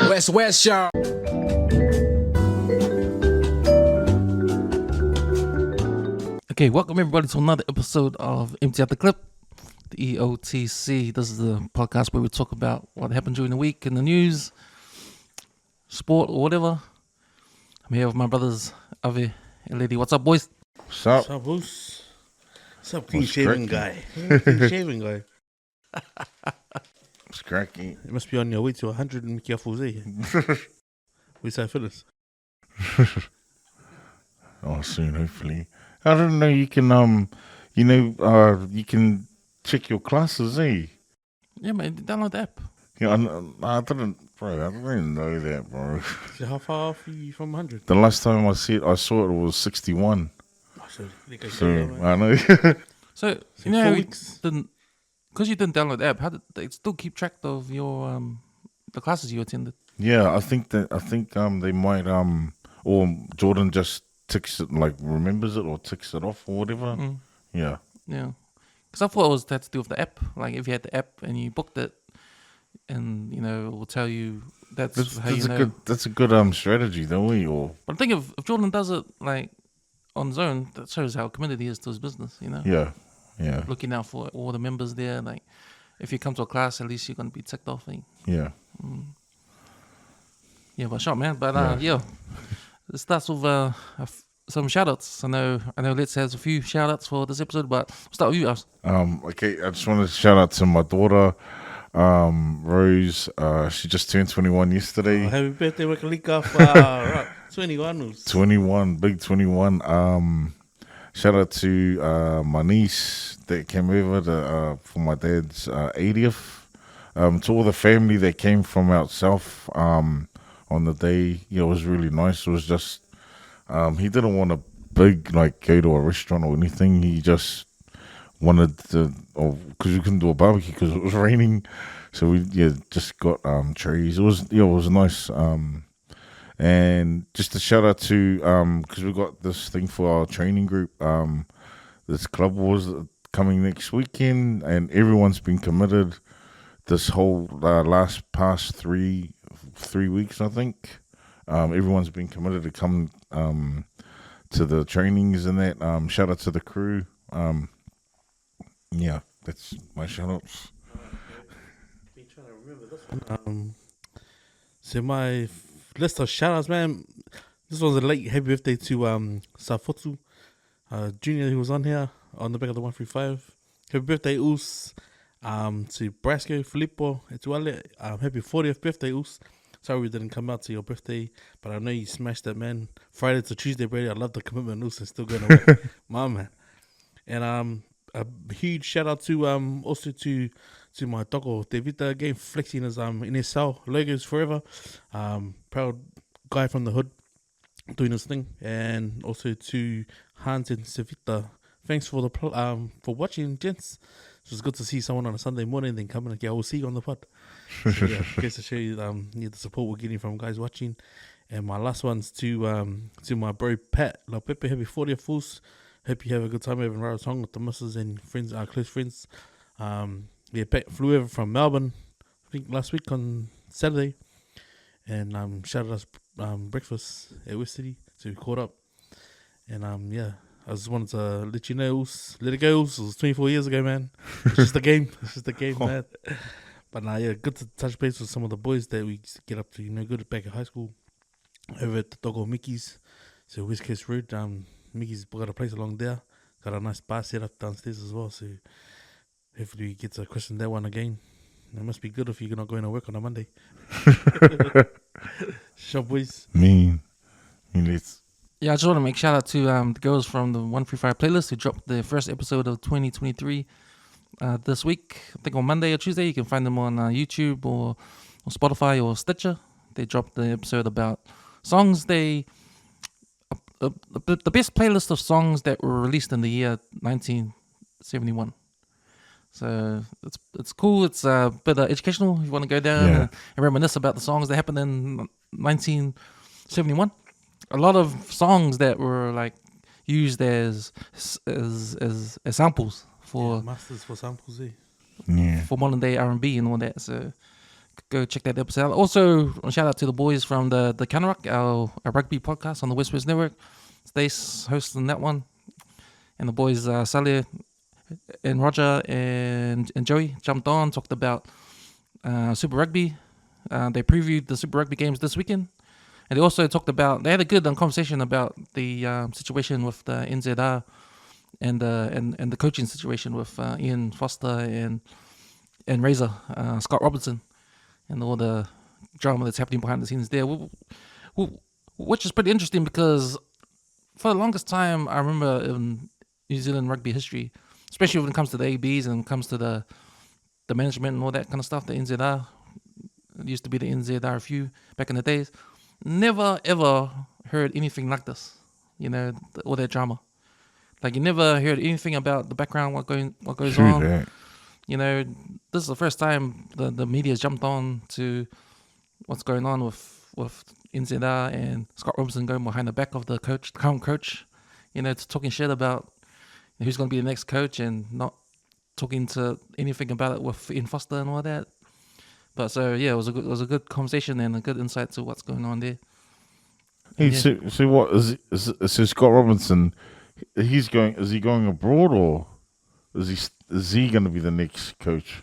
WesWes Show. Okay, welcome everybody to another episode of Empty Out the Clip, the EOTC. This is the podcast where we talk about what happened during the week in the news, sport, or whatever. I'm here with my brothers, Ardie and Leti. What's up, boys? What's up? What's up, Bruce? What's up, clean What's shaven cracking? guy? Clean shaven guy. It's cracking. You must be on your way to 100 and make your fools, eh? We say Phyllis. Oh, soon, hopefully. I don't know. You can, you can check your classes, eh? Yeah, man, download the app. Yeah, I didn't know that, bro. So how far off are you from 100? The last time I saw it was 61. Oh, so they go So man. I know. So, So you know, 4 how weeks. because you didn't download the app, how did they still keep track of your the classes you attended? Yeah, I think they might or Jordan just ticks it, like remembers it or ticks it off or whatever. Yeah. Yeah, because I thought it was had to do with the app. Like if you had the app and you booked it, and you know, it will tell you that's how you know. That's a good strategy, though. Or But I think if Jordan does it like on his own, that shows how committed he is to his business. You know, yeah, looking out for all the members there. Like if you come to a class, at least you're gonna be ticked off. Eh? yeah. Yeah, but shot, man. But yeah, it starts with some shout outs. I know Let's has a few shout outs for this episode, but we'll start with you, Ars. Okay, I just want to shout out to my daughter, Rose. She just turned 21 yesterday. Oh, happy birthday, Wakalika. Right. 21. 21, big 21. Shout out to my niece that came over for my dad's 80th. To all the family that came from out south on the day. Yeah, it was really nice. It was just, he didn't want a big, like, go to a restaurant or anything. He just wanted to, because we couldn't do a barbecue because it was raining. So we just got trees. It was nice. And just a shout out to, because we got this thing for our training group. This club was coming next weekend, and everyone's been committed this whole past three weeks, I think. Everyone's been committed to come to the trainings and that. Shout out to the crew. Yeah, that's my shout outs. Been trying to remember this one. So my list of shout outs, man. This was a late happy birthday to Safotu Junior, who was on here on the back of the 135. Happy birthday, Us. To Brasco, Filippo, Etuale. Happy 40th birthday, Us. Sorry we didn't come out to your birthday, but I know you smashed that, man. Friday to Tuesday, Brady. I love the commitment, Us, and still going to work. My man. And a huge shout out to also to my doggo Devita again, flexing his in his cell logos forever. Proud guy from the hood doing his thing, and also to Hans and Savita. Thanks for for watching, gents. It was good to see someone on a Sunday morning, then coming and we'll see you on the pod. So yeah, guess to show you the support we're getting from guys watching. And my last one's to my bro Pat La Pepe. Happy 40th fools. Hope you have a good time over in Rarotonga with the missus and friends, our close friends. Pat flew over from Melbourne, I think last week on Saturday, and shouted us breakfast at West City, so we caught up. And I just wanted to let you know, let it go. It was 24 years ago, man. It's just a game. It's just a game, man. But good to touch base with some of the boys that we used to get up to. You know, good back at high school over at the Doggo Mickey's. So West Coast Road, Mickey's got a place along there. Got a nice bar set up downstairs as well. So hopefully we get to question that one again. It must be good if you're not going to work on a Monday. Sure, boys. Me, let's. Yeah, I just want to make shout out to the girls from the 135 playlist who dropped the first episode of 2023 this week. I think on Monday or Tuesday. You can find them on YouTube or Spotify or Stitcher. They dropped the episode about songs the best playlist of songs that were released in the year 1971. So it's cool. It's a bit educational. If you want to go down and reminisce about the songs that happened in 1971. A lot of songs that were like used as samples for masters for samples, Yeah. for modern day R&B and all that. So go check that episode out. Also, shout out to the boys from the Canarock, our rugby podcast on the WesWes Network. Stace hosting that one. And the boys, Saleh and Roger and Joey jumped on, talked about Super Rugby. They previewed the Super Rugby games this weekend. And they also talked about, they had a good conversation about the situation with the NZR and the coaching situation with Ian Foster and Razor, Scott Robertson, and all the drama that's happening behind the scenes there, which is pretty interesting because for the longest time, I remember in New Zealand rugby history, especially when it comes to the ABs and comes to the management and all that kind of stuff, the NZR, it used to be the NZRFU back in the days, never ever heard anything like this, all that drama. Like you never heard anything about the background, what goes on. That. This is the first time the media's jumped on to what's going on with NZR and Scott Robertson going behind the back of the current coach, talking shit about who's going to be the next coach and not talking to anything about it with Ian Foster and all that. But so yeah, it was a good conversation and a good insight to what's going on there. Hey, so what is Scott Robinson? Is he going abroad or is he going to be the next coach?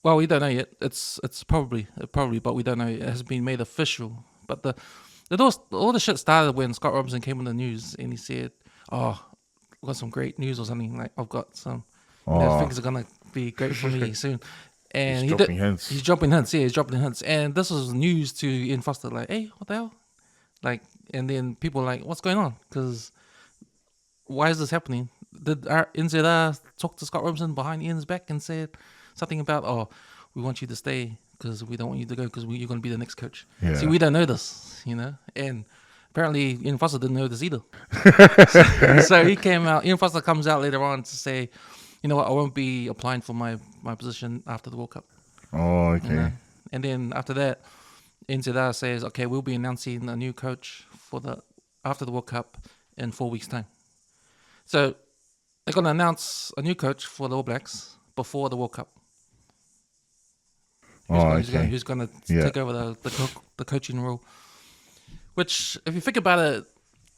Well, we don't know yet. It's probably, but we don't know. It hasn't been made official. But all the shit started when Scott Robinson came on the news and he said, "Oh, I've got some great news or something. Like I've got some things are gonna be great for me soon." And he's dropping hints. He's dropping hints. Yeah, he's dropping hints. And this was news to Ian Foster. Like, hey, what the hell? Like, and then people were like, what's going on? Because why is this happening? Did our NZR talk to Scott Robinson behind Ian's back and said something about, oh, we want you to stay because we don't want you to go because you're going to be the next coach. Yeah. See, we don't know this, and apparently Ian Foster didn't know this either. so he came out, Ian Foster comes out later on to say, you know what, I won't be applying for my position after the World Cup. Oh, okay. And then after that, NZR says, okay, we'll be announcing a new coach after the World Cup in 4 weeks' time. So they're going to announce a new coach for the All Blacks before the World Cup. Who's going to take over the coaching role? Which, if you think about it,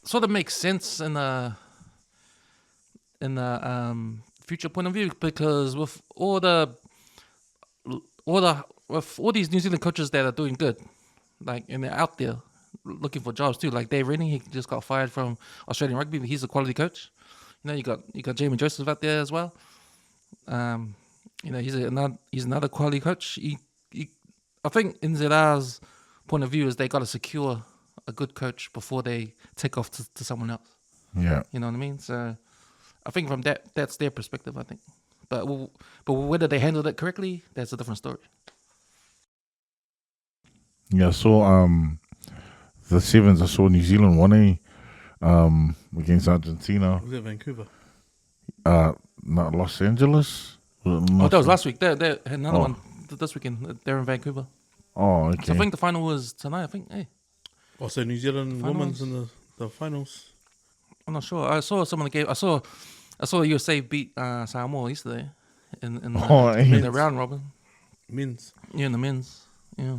sort of makes sense in the future point of view, because with all these New Zealand coaches that are doing good, like, and they're out there looking for jobs too, like Dave Rennie, he just got fired from Australian Rugby, but he's a quality coach. You got Jaemon Joseph out there as well. He's another quality coach. I think NZR's point of view is they got to secure a good coach before they take off to someone else. Yeah. You know what I mean? So I think from that's their perspective, I think. But whether they handled it correctly, that's a different story. Yeah, I saw the Sevens. I saw New Zealand 1A against Argentina. Was it Vancouver? Not Los Angeles. That was last week. They had another one this weekend. They're in Vancouver. Oh, okay. So I think the final was tonight. I think. Hey. Also, New Zealand women's in the finals. I'm not sure. I saw some of the game. I saw USA beat Samoa yesterday in the round robin. Men's. Yeah, in the men's. Yeah.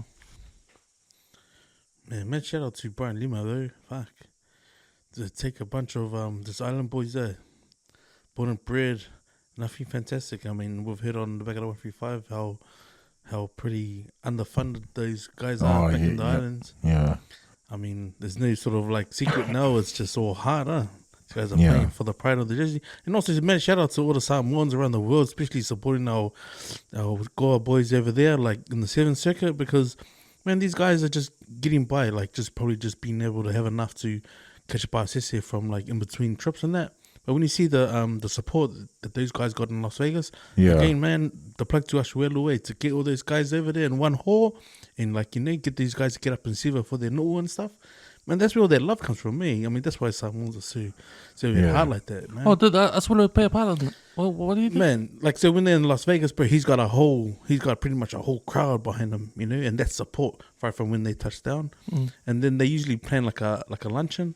Man, shout out to Brian Lima though. Fuck. To take a bunch of this island boys there, born and bred, nothing fantastic. I mean, we've heard on the back of the 135 how pretty underfunded those guys are back in the islands. Yeah. I mean, there's no sort of like secret now. It's just all hard, huh? These guys are playing for the pride of the jersey. And also, man, shout out to all the Samoans around the world, especially supporting our Goa boys over there, like in the 7th Circuit, because, man, these guys are just getting by, like probably just being able to have enough to catch a bus here from like in between trips and that. But when you see the support that those guys got in Las Vegas, again, man, the plug to Jerome Luai to get all those guys over there in one haul and get these guys to get up and silver for their no and stuff. Man, that's where all that love comes from me. I mean, that's why Samoans are so hard like that, man. Oh, dude, that's what I play a part of it. What do you think? Man, like, so when they're in Las Vegas, bro, he's got pretty much a whole crowd behind him, and that's support right from when they touch down. And then they usually plan like a luncheon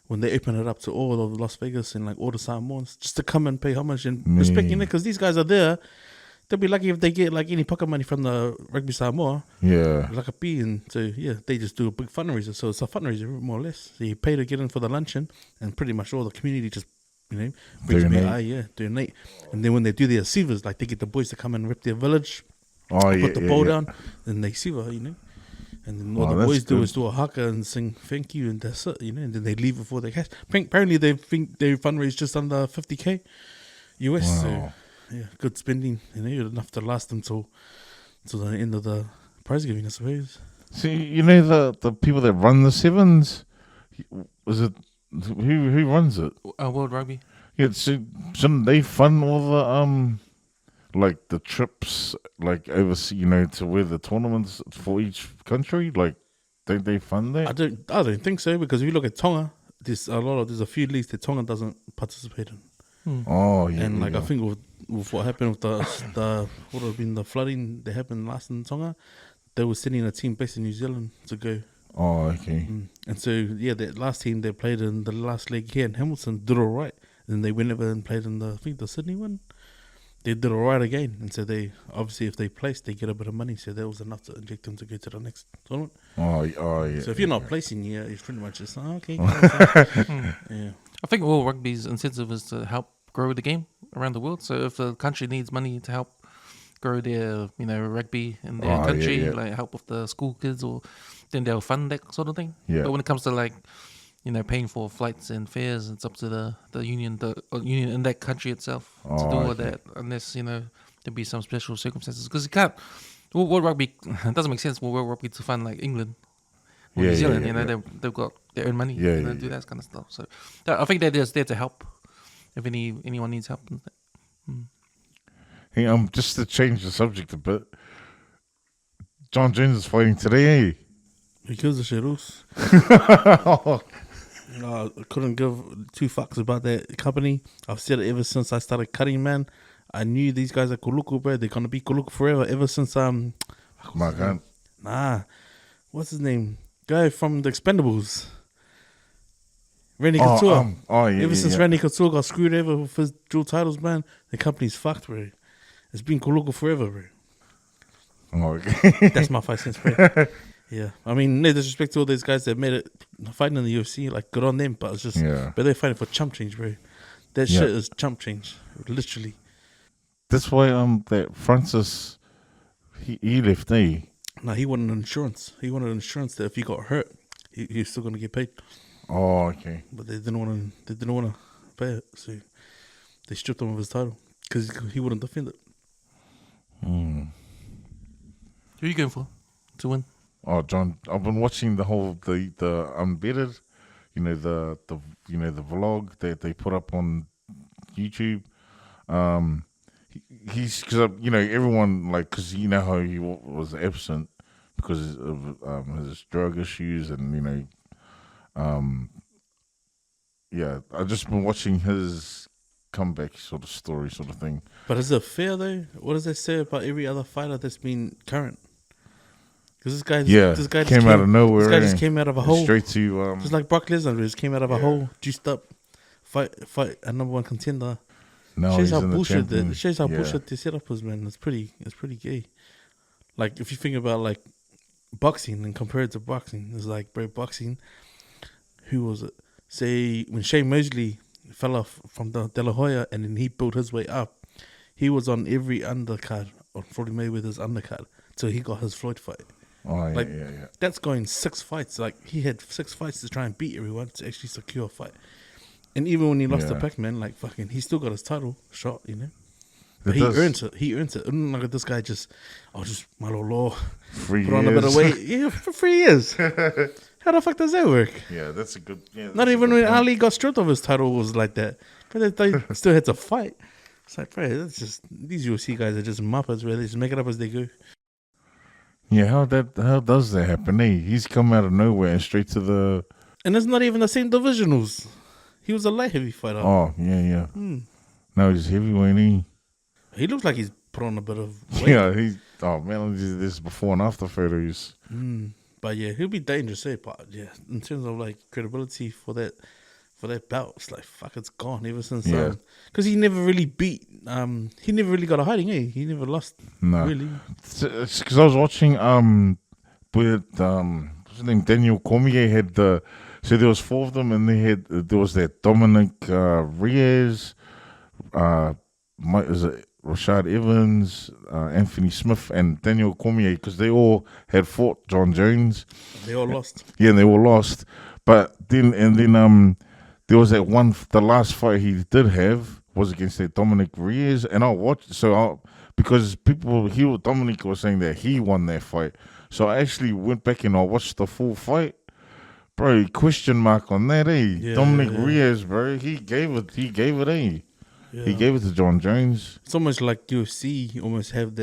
when they open it up to all of Las Vegas and like all the Samoans just to come and pay homage and respect, because these guys are there they'll be lucky if they get like any pocket money from the Rugby Samoa. Yeah. Like a P, and so yeah, they just do a big fundraiser. So it's a fundraiser more or less. So you pay to get in for the luncheon, and pretty much all the community just brings donate. And then when they do their sievas, like they get the boys to come and rip their village, put the bowl down, then they sieva, And then all the boys do is do a haka and sing thank you, and that's it, And then they leave before they cash. Apparently they think they fundraise just under 50K US. Wow. So yeah, good spending. Enough to last them till the end of the prize giving, I suppose. See, the people that run the sevens, is it who runs it? World Rugby. Yeah, so shouldn't they fund all the like the trips, like overseas, to where the tournaments for each country? Like, don't they fund that? I don't think so, because if you look at Tonga, there's a few leagues that Tonga doesn't participate in. Oh yeah, And I think with what happened with the what would have been the flooding that happened last in Tonga, they were sending a team based in New Zealand to go. Oh, okay. And so yeah, that last team they played in the last league here in Hamilton did all right. And they went over and played in the Sydney one. They did all right again, and so they obviously if they placed, they get a bit of money. So that was enough to inject them to go to the next tournament. Oh yeah. So if you're not placing, it's pretty much just okay. Yeah. I think World Rugby's incentive is to help grow the game around the world. So if a country needs money to help grow their rugby in their country, like help with the school kids, then they'll fund that sort of thing. Yeah. But when it comes to like paying for flights and fares, it's up to the union in that country itself to do all that, unless there'd be some special circumstances. Because you can't. World Rugby, it doesn't make sense for World Rugby to fund like England or New Zealand. They've got their own money. Do that kind of stuff. So I think they're just there to help if anyone needs help. Hey, just to change the subject a bit, John Jones is fighting today, eh? He kills the Sheros. I couldn't give two fucks about that company. I've said it ever since I started cutting, man. I knew these guys are Kuluku, bro. They're gonna be Kuluku forever. Ever since what's his name? Guy from the Expendables, Randy Couture. Ever since Randy Couture got screwed over with his dual titles, man, the company's fucked, bro. It's been Kuluku forever, bro. Oh, okay. That's my 5 cents, bro. Yeah, I mean, no disrespect to all these guys that made it fighting in the UFC, like good on them, but it's just, but they're fighting for chump change, bro. That shit is chump change, literally. That's why that Francis, he left, eh? No, he wanted insurance. He wanted insurance that if he got hurt, he's still gonna get paid. Oh, okay. But they didn't want to pay it, so they stripped him of his title because he wouldn't defend it. Who are you going for to win? Oh, John, I've been watching the whole the Unbedded, the vlog that they put up on YouTube. He's because everyone because how he was absent because of his drug issues and I've just been watching his comeback sort of story sort of thing. But is it fair though? What does that say about every other fighter that's been current? Because this guy came out of nowhere. This guy just came out of a hole. Straight to just like Brock Lesnar just came out of a hole, juiced up, fight a number one contender. No, shows how bullshit bullshit the setup is, man. It's pretty gay. Like if you think about like boxing and compare it to boxing, it's like bro, boxing. Who was it? Say when Shane Mosley fell off from the De La Hoya and then he built his way up, he was on every undercard on Floyd Mayweather's undercard till he got his Floyd fight. Oh yeah, like, yeah. That's going 6 fights. Like he had 6 fights to try and beat everyone to actually secure a fight. And even when he lost to Pac-Man, like fucking, he still got his title shot, But he earns it. He earns it. Look at this guy just my little law. 3 put on a bit of weight. Yeah, for 3 years. How the fuck does that work? Yeah, that's a good. Yeah, not even when Ali got stripped of his title was like that. But they still had to fight. It's like, bro, that's just these UFC guys are just muppets, where they just make it up as they go. Yeah, how does that happen? He's come out of nowhere and straight to the. And it's not even the same divisionals. He was a light heavy fighter. Oh yeah. No, he's heavyweight. He looks like he's put on a bit of weight. Yeah, this before and after photos. But yeah, he'll be dangerous, But yeah, in terms of like credibility for for that belt. It's like, fuck, it's gone ever since. Yeah. Because he never really beat, he never really got a hiding, eh? He never lost, No. really. It's because I was watching, with, what's his name, Daniel Cormier had so there was 4 of them, and there was that Dominic Reyes, is it Rashad Evans, Anthony Smith, and Daniel Cormier, because they all had fought John Jones. They all lost. Yeah, they all lost. But then there was that one, the last fight he did have was against that Dominic Reyes, and I watched, because Dominic was saying that he won that fight. So I actually went back and I watched the full fight. Bro, question mark on that, eh? Yeah, Dominic Reyes, bro, he gave it, eh? Yeah. He gave it to John Jones. It's almost like UFC almost have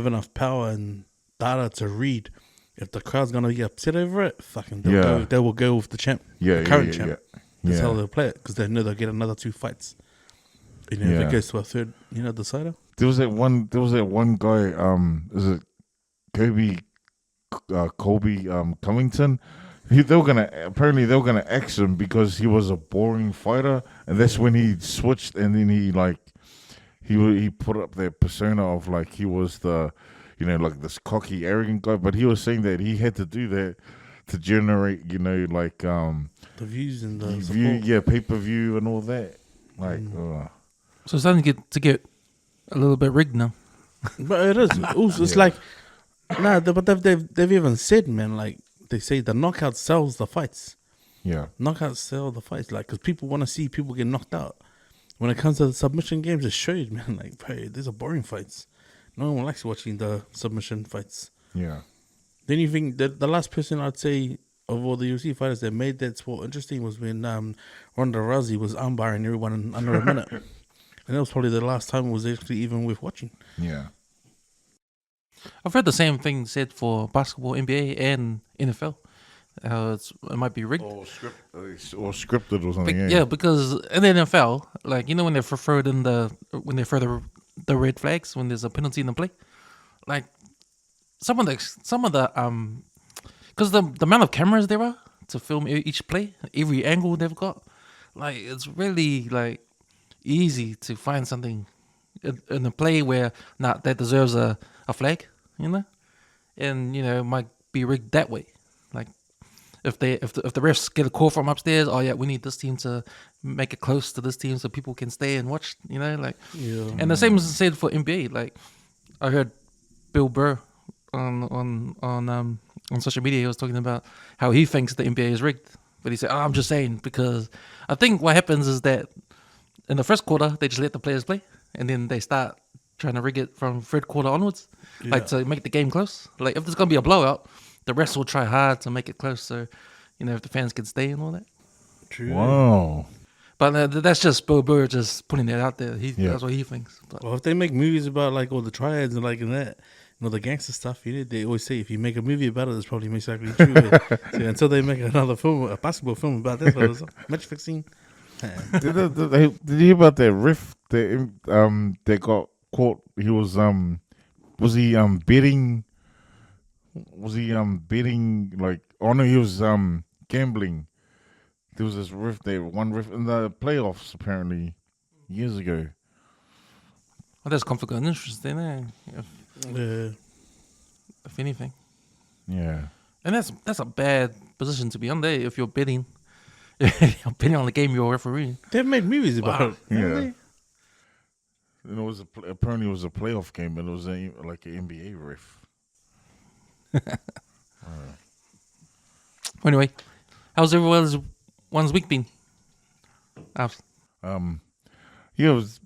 enough power and data to read. If the crowd's gonna get upset over it, fucking they will go with the champ, the current champ. That's how they'll play it, because they know they'll get another 2 fights. If it goes to a third, decider. There was that one guy. Is it Colby Covington? They were gonna axe him because he was a boring fighter, and that's when he switched, and then he put up that persona of like he was the, like this cocky, arrogant guy. But he was saying that he had to do that to generate, The views and the support. pay-per-view and all that. Like, So it's starting to get a little bit rigged now. But it is. Also, it's like, but they've even said, man, like, they say the knockout sells the fights. yeah, Knockouts sell the fights, like, because people want to see people get knocked out. When it comes to the submission games, it shows, man, like, bro, these are boring fights. No one likes watching the submission fights. yeah. Then you think that the last person I'd say of all the UFC fighters that made that sport interesting was when Ronda Rousey was umpiring everyone in under a minute. And that was probably the last time it was actually even worth watching. Yeah. I've heard the same thing said for basketball, NBA, and NFL. It might be rigged. Or scripted or something. Yeah, because in the NFL, like, when they throw the red flags when there's a penalty in the play, like some of the because the amount of cameras there are to film each play, every angle they've got, like, it's really like easy to find something in a play where that deserves a flag, and it might be rigged that way. Like, if the refs get a call from upstairs, oh yeah, we need this team to make it close to this team so people can stay and watch, like. Yeah. And the same is said for NBA. Like, I heard Bill Burr on social media. He was talking about how he thinks the NBA is rigged, but he said, I'm just saying, because I think what happens is that in the first quarter they just let the players play, and then they start trying to rig it from third quarter onwards, like to make the game close. Like, if there's gonna be a blowout, the refs will try hard to make it close, so if the fans can stay and all that. True. Wow. But that's just Bill Burr just putting it out there. That's what he thinks. But Well, if they make movies about like all the triads and like in that, the gangster stuff, they always say if you make a movie about it, it's probably most likely true. So until they make another film, a basketball film about that, match fixing. Did you hear about that riff that got caught? He was he betting? Was he betting, like? Oh no, he was gambling. There was this riff one riff in the playoffs apparently years ago. well, that's conflict of interest, then, if anything. Yeah. And that's a bad position to be on there if you're betting. You're betting on the game you're refereeing. They've made movies about it. Yeah. And apparently it was a playoff game, and it was like an NBA riff. Anyway, how's everyone's week been? Yeah, it was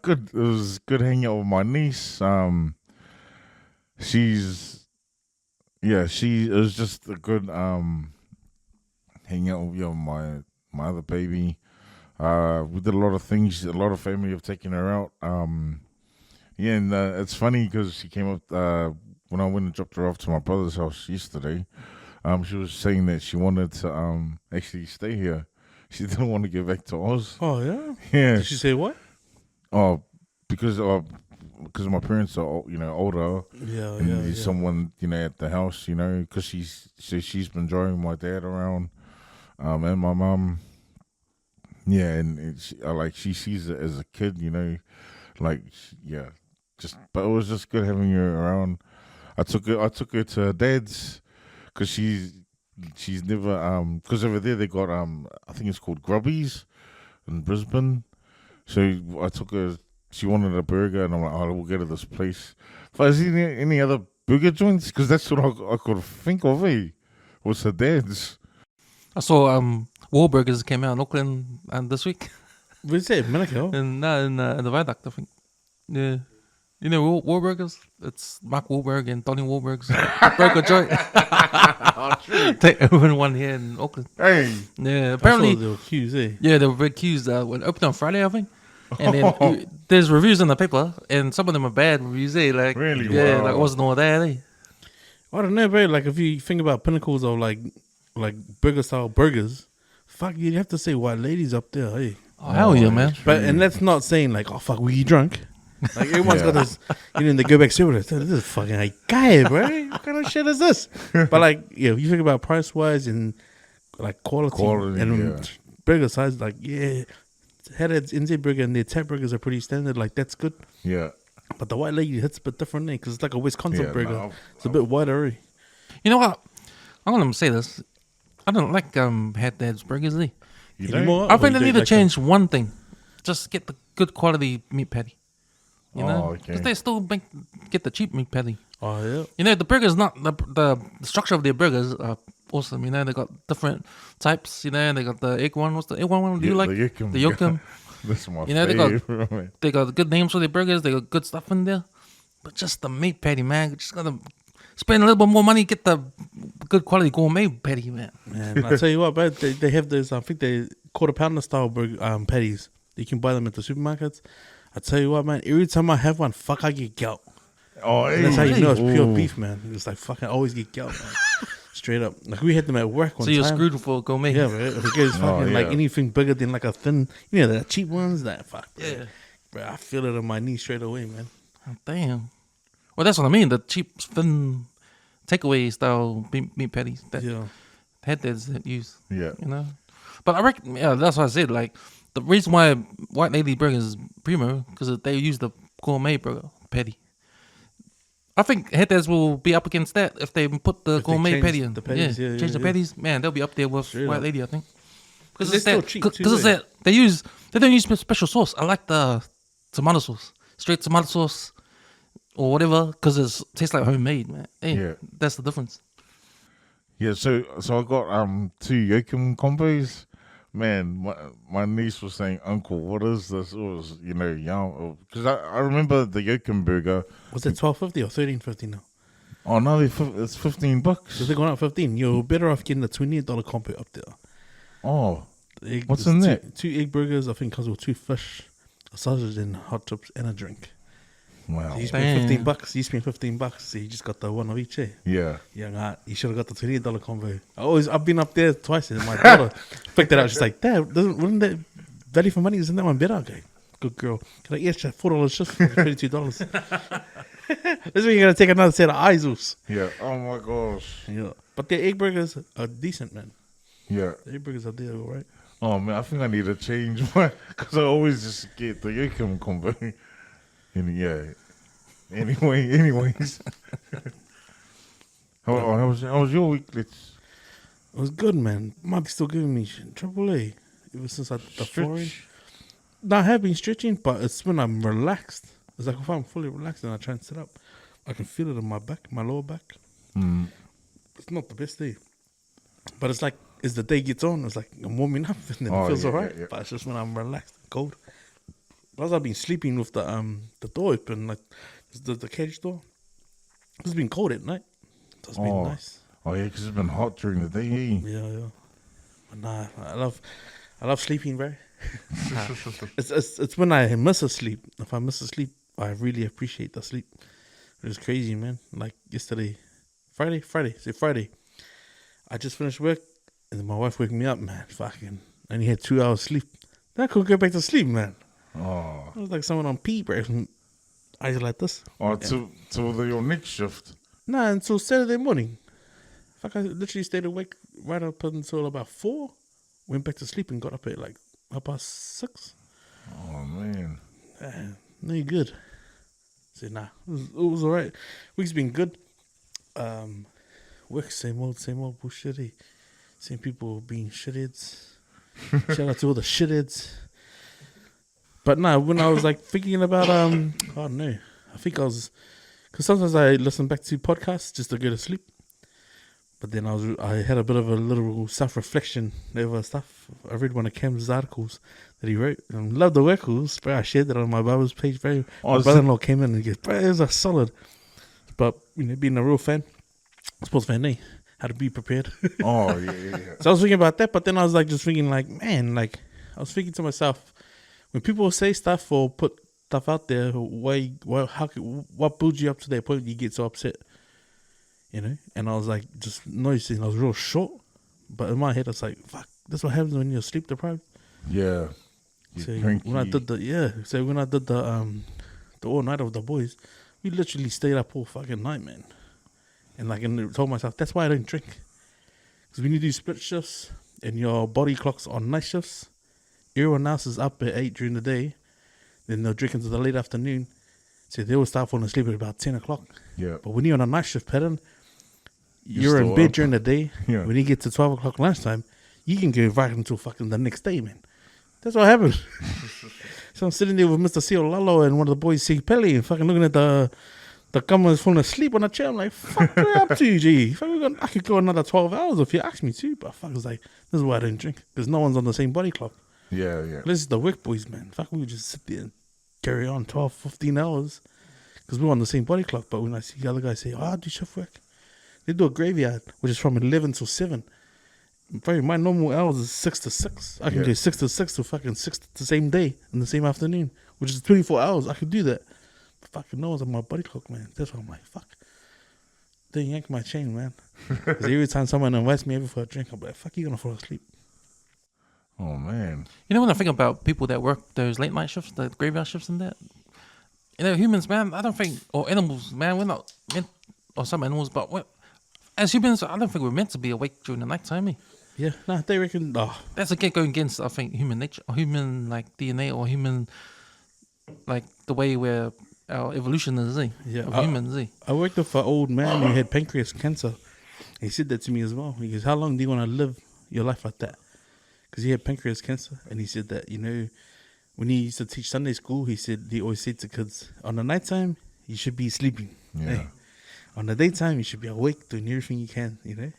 good. It was good hanging out with my niece. It was just a good hanging out with my other baby. We did a lot of things. A lot of family have taken her out. And it's funny because she came up when I went and dropped her off to my brother's house yesterday. She was saying that she wanted to actually stay here. She didn't want to get back to Oz. Oh yeah. Yeah. Did she say what? Oh, because my parents are older. Yeah. And Yeah. there's someone at the house. Because she's been driving my dad around, and my mum Yeah, and she sees it as a kid, but it was just good having her around. I took her to her dad's because she's never because over there they got I think it's called Grubbies in Brisbane. So I took her. She wanted a burger, and I'm like, we'll go to this place. But is there any other burger joints? Because that's what I could think of. Was her dad's. I saw Wahlburgers came out in Auckland this week. Where's that? Manukau? in the Viaduct, I think. Yeah. You know Wahlburgers? It's Mark Wahlberg and Donnie Wahlberg's burger joint. They opened one here in Auckland. Hey. Yeah, apparently. There were queues, eh? Yeah, they were big queues. When opened on Friday, I think. And then there's reviews in the paper, and some of them are bad reviews, eh? Like, really? Yeah, Wow. like it wasn't all that, eh? I don't know, bro. Like, if you think about pinnacles of like burger style burgers, fuck, you'd have to say white ladies up there, hey. Oh, hell yeah, man. And that's not saying like, oh fuck, were you drunk? Like everyone's got this, they go back to it. This is fucking like guy, bro. What kind of shit is this? But like, if you think about price wise and like quality and burger size, like Headhead's NZ burger and their tap burgers are pretty standard. Like that's good. Yeah. But the white lady hits a bit different, because it's like a Wisconsin burger. No, it's a bit wider. You know what? I'm gonna say this. I don't like Headhead's burgers, eh? You don't? Anymore? I think they need to like change one thing. Just get the good quality meat patty. You know, okay. because they still get the cheap meat patty. Oh yeah. You know, the burgers not the structure of their burgers are awesome. You know, they got different types. You know, they got the egg one. What's the egg one? Do you like the Yokum? The Yokum. This is my You know, favorite. they got good names for their burgers. They got good stuff in there. But just the meat patty, man. You just gotta spend a little bit more money, get the good quality gourmet patty, man. Man, I tell you what, bro, they have those. I think they quarter pounder style burger patties. You can buy them at the supermarkets. I tell you what, man. Every time I have one, fuck, I get gout. Oh, And that's how you know it's pure Ooh. beef, man. It's like fucking always get gout, man. Straight up. Like we had them at work one So you're time. screwed for gourmet. Yeah, bro. If it goes fucking like yeah. anything bigger than like a thin, the cheap ones, that fuck. Bro. Yeah. Bro, I feel it in my knee straight away, man. Oh, damn. Well, that's what I mean. The cheap, thin, takeaway style meat patties that Yeah. Headheads that use. Yeah. You know? But I reckon, that's what I said. Like, the reason why White Lady Burgers is primo, because they use the gourmet burger patty. I think Headheads will be up against that if they put the If they gourmet change patty in. the patties, yeah, change the yeah. patties. Man, they'll be up there with Straight White up. Lady, I think. Because They're it's still that. cheap Because too, it's eh? that they don't use special sauce. I like the tomato sauce, straight tomato sauce, or whatever, because it tastes like homemade, man. Hey, Yeah. that's the difference. Yeah, so I got 2 Yokum combos. Man, my niece was saying, "Uncle, what is this?" It was young because I remember the Yokum burger. Was it $12.50 or $13.50 now? Oh no, it's $15. So they're going up 15. You're better off getting the $28 combo up there. Oh, The egg, What's there's in two, that? 2 egg burgers, I think, comes with 2 fish, a sausage, and hot chips, and a drink. wow. So you spend Damn. $15. You spend $15. So you just got the one of each, eh? Yeah, Yeah, nah, you should have got the $28 combo. I've been up there twice, and my daughter picked it out. She's like, "Dad, wouldn't that value for money? Isn't that one better?" Okay, good girl. Can I extra $4 just for $22? This means you're gonna take another set of eyes. yeah. Oh my gosh. Yeah, but their egg burgers are decent, man. Yeah. The egg burgers are there, all right. Oh man, I think I need to change my because I always just get the Yokum combo. And yeah. Anyways. how was your week? It was good, man. Mike's still giving me Triple A ever since I did the flooring. No, I have been stretching, but it's when I'm relaxed. It's like if I'm fully relaxed and I try and sit up, I can feel it in my back, my lower back. Mm. It's not the best day, but it's like as the day gets on, it's like I'm warming up and then Oh, it feels yeah, alright. yeah, yeah. But it's just when I'm relaxed and cold. Plus, I've been sleeping with the door open, like the cage door. It's been cold at night, so it's been nice. Oh yeah, because it's been hot during the day. Eh? Yeah. But nah, I love sleeping, bro. It's when I miss a sleep. If I miss a sleep, I really appreciate the sleep. It was crazy, man. Like yesterday, Friday. I just finished work, and then my wife woke me up, man. Fucking, I only had 2 hours sleep. Then I couldn't go back to sleep, man. Oh, I was like someone on pee, bro. Eyes like this. till your next shift. Nah, until Saturday morning. Fuck, I literally stayed awake right up until about 4. Went back to sleep and got up at like 6. Oh man. No, you're good. I said, nah, it was alright. Week's been good. Work, same old bullshitty. Same people being shitheads. Shout out to all the shitheads. But no, when I was like thinking about, I don't know. I think I was, because sometimes I listen back to podcasts just to go to sleep. But then I had a bit of a little self-reflection over stuff. I read one of Cam's articles that he wrote. Loved the articles, bro. I shared that on my Bible's page, bro. My brother-in-law came in and he goes, bro, it was a solid. But, being a real fan, sports fan, had to be prepared. Oh, yeah. So I was thinking about that, but then I was like, just thinking like, man, like, I was thinking to myself, when people say stuff or put stuff out there, what builds you up to that point you get so upset? And I was like, just noticing I was real short, but in my head I was like, fuck, that's what happens when you're sleep deprived. Yeah. So when I did the all night of the boys, we literally stayed up all fucking night, man. And I told myself that's why I don't drink, because when you do split shifts and your body clock's on night shifts, everyone else is up at 8 during the day, then they'll drink into the late afternoon, so they will start falling asleep at about 10 o'clock. Yeah. But when you're on a night shift pattern, you're in bed during the day. Yeah. When you get to 12 o'clock lunchtime, you can go right until fucking the next day, man. That's what happened. So I'm sitting there with Mr. Seal Lalo and one of the boys, C. Pelly, and fucking looking at the gummers falling asleep on the chair. I'm like, fuck, what up to you, G? I could go another 12 hours if you ask me to, but fuck, it's like, this is why I don't drink, because no one's on the same body clock. Yeah. This is the work boys, man. Fuck, we would just sit there and carry on 12, 15 hours, because we're on the same body clock. But when I see the other guys say, I do shift work, they do a graveyard, which is from 11 till 7. Bro, my normal hours is 6 to 6. I can do 6 to 6 to fucking 6 the same day in the same afternoon, which is 24 hours. I could do that. But fucking no one's on my body clock, man. That's why I'm like, fuck. They yank my chain, man. Because every time someone invites me over for a drink, I'm like, fuck, you gonna fall asleep. Oh, man. When I think about people that work those late night shifts, the graveyard shifts and that, humans, man, I don't think, or animals, man, we're not meant, or some animals, but as humans, I don't think we're meant to be awake during the night time, eh? Yeah, nah, they reckon, That's going against, I think, human nature, or human, like, DNA, or human, like, the way where our evolution is, eh? Yeah, of humans, eh? I worked with an old man who had pancreas cancer. He said that to me as well. He goes, how long do you want to live your life like that? Because he had pancreas cancer, and he said that, when he used to teach Sunday school, he always said to kids, on the nighttime, you should be sleeping. Yeah. Hey? On the daytime, you should be awake, doing everything you can, And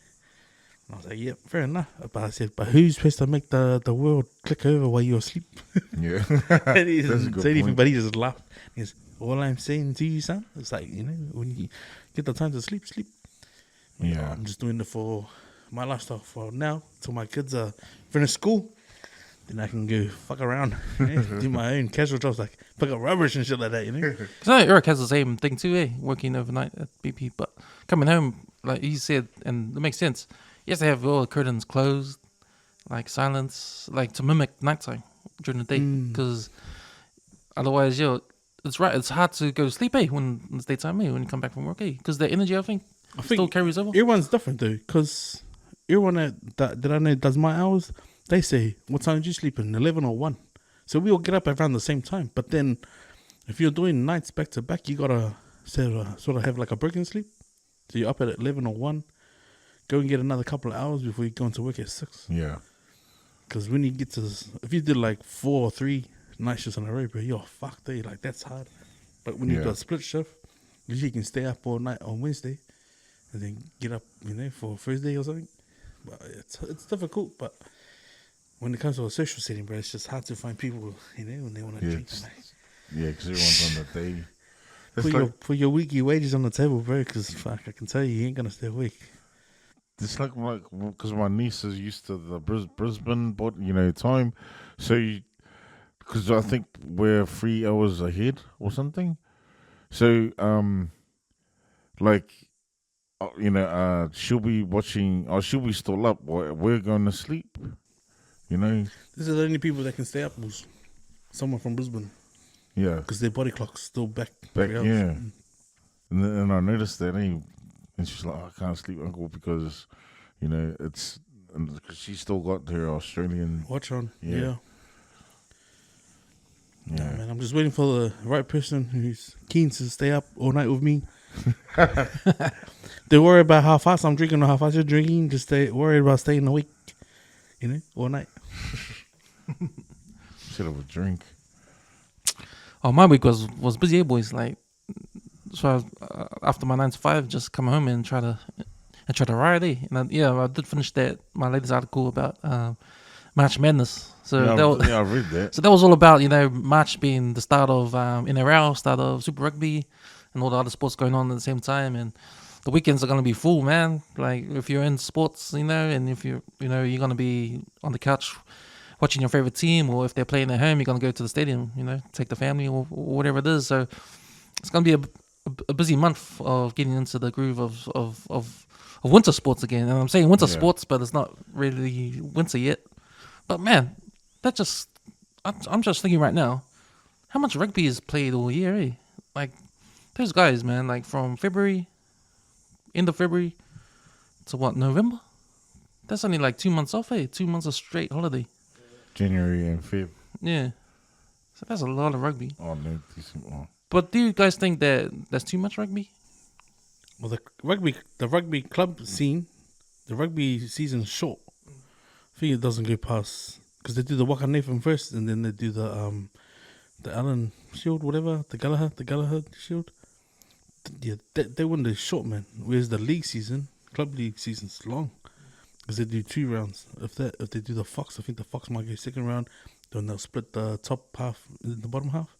I was like, yeah, fair enough. But I said, but who's supposed to make the world click over while you're asleep? Yeah. And he That's a didn't good say anything, point. but he just laughed. He goes, all I'm saying to you, son, it's like, when you get the time to sleep. Yeah. I'm just doing it for my lifestyle for now, till my kids are finished school. Then I can go fuck around, do my own casual jobs, like pick up rubbish and shit like that, Because I know Eric has the same thing too, eh? Working overnight at BP, but coming home, like he said, and it makes sense. He has to have all the curtains closed, like silence, like to mimic nighttime during the day. Because otherwise, it's right. It's hard to go to sleep, eh? When it's daytime, eh? When you come back from work, eh? Because the energy, I think still carries over. Everyone's different though, because everyone that I know does my hours, they say, what time did you sleep in? 11 or 1. So we all get up around the same time. But then if you're doing nights back to back, you got to sort of have like a break in sleep. So you're up at 11 or 1. Go and get another couple of hours before you go into work at 6. Yeah. Because when you get to, if you did like 4 or 3 night shifts in a row, bro, you're fucked, eh? Like that's hard. But when you do a split shift, usually you can stay up all night on Wednesday and then get up, for Thursday or something. But it's difficult, but when it comes to a social setting, bro, it's just hard to find people, when they want to drink. Yeah, because everyone's on the day. Put your weekly wages on the table, bro, because fuck, I can tell you ain't going to stay awake. It's like because my niece is used to the Brisbane, time. So, because I think we're 3 hours ahead or something. So, she'll be watching, or she'll be still up while we're going to sleep. These are the only people that can stay up, was someone from Brisbane. Yeah. Because their body clock's still back. Yeah. And I noticed that, and she's like, I can't sleep, Uncle, because, because she's still got her Australian. Watch on. Yeah. Yeah. Man, I'm just waiting for the right person who's keen to stay up all night with me. They worry about how fast I'm drinking or how fast you're drinking. Just stay worried about staying awake, all night. Should have a drink. Oh, my week was busy, boys. Like, so after my 9 to 5, just come home and try to write. And I did finish my latest article about March Madness. So I read that. So that was all about March being the start of NRL, start of Super Rugby, and all the other sports going on at the same time. And the weekends are gonna be full, man. Like if you're in sports, and if you're gonna be on the couch watching your favorite team, or if they're playing at home, you're gonna go to the stadium, take the family or whatever it is. So it's gonna be a busy month of getting into the groove of winter sports again. And I'm saying winter sports, but it's not really winter yet. But man, I'm just thinking right now, how much rugby is played all year, eh? Like those guys, man, like from end of February to November? That's only like 2 months off, eh? 2 months of straight holiday. January and Feb. Yeah. So that's a lot of rugby. Oh, no, decent one. But do you guys think that that's too much rugby? Well, the rugby club scene, the rugby season's short. I think it doesn't go past, because they do the Waka Nathan first, and then they do the Allen Shield, whatever, the Gallagher Shield. Yeah, they win the short, man. Whereas the league season, club league season's long, because they do 2 rounds. If they do the Fox, I think the Fox might go second round. Then they'll split the top half and the bottom half.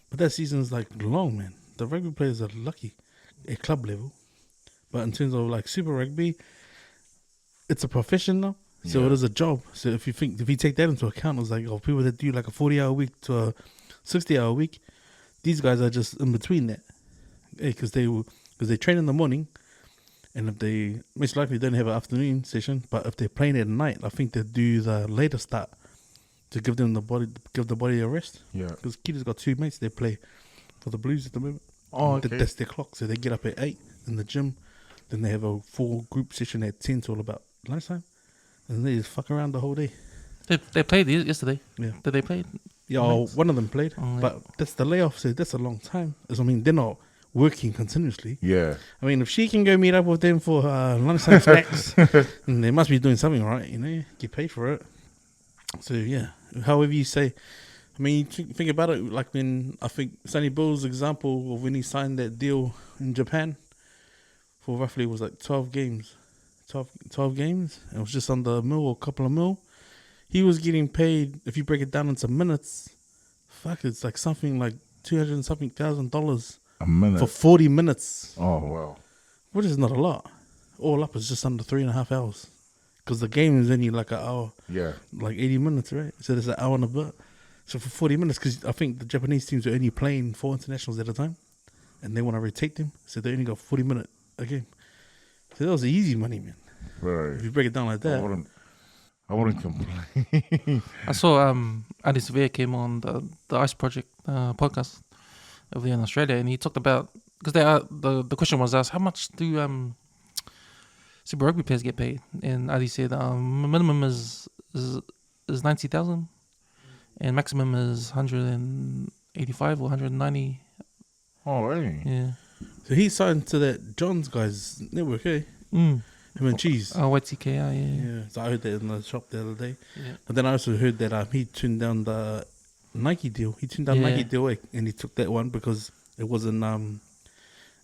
But that season's like long, man. The rugby players are lucky at club level, but in terms of like Super Rugby, it's a profession now. So it is a job. So if you take that into account, it's like people that do like a 40-hour week to a 60-hour week, these guys are just in between that, because they train in the morning, and if they most likely don't have an afternoon session, but if they're playing at night, I think they do the later start to give the body a rest. Yeah. Because Kita's got 2 mates they play for the Blues at the moment. Oh, okay. That's their clock. So they get up at 8 in the gym, then they have a full group session at 10 till about lunchtime. And they just fuck around the whole day. They played yesterday. Yeah. Did they play? Yeah, one of them played. Oh, yeah. But that's the layoff, so that's a long time. They're not working continuously. Yeah. I mean, if she can go meet up with them for lunchtime snacks, then they must be doing something right, get paid for it. So, yeah, however you say. I mean, think about it, like when, I think, Sonny Bill's example of when he signed that deal in Japan for roughly, it was like 12 games. 12 games, and it was just under $1 or a couple of mil. He was getting paid, if you break it down into minutes, it's like something like $200,000 a minute for 40 minutes. Oh, wow. Which is not a lot. All up is just under 3.5 hours, because the game is only like an hour. Yeah. Like 80 minutes, right? So there's an hour and a bit. So for 40 minutes, because I think the Japanese teams are only playing 4 internationals at a time, and they want to rotate them, so they only got 40 minutes a game. So that was easy money, man. Right. If you break it down like that. I wouldn't complain. I saw Ardie Savea came on the Ice Project podcast over there in Australia, and he talked about, because the question was asked, how much do Super Rugby players get paid? And Ardie said minimum is 90,000, and maximum is 185 or 190. Oh, really? Yeah. So he signed to that John's guys network, eh? Him and Cheese. YTKR, yeah. Yeah. So I heard that in the shop the other day. Yeah. But then I also heard that he turned down the Nike deal. He turned down Nike deal, and he took that one because it wasn't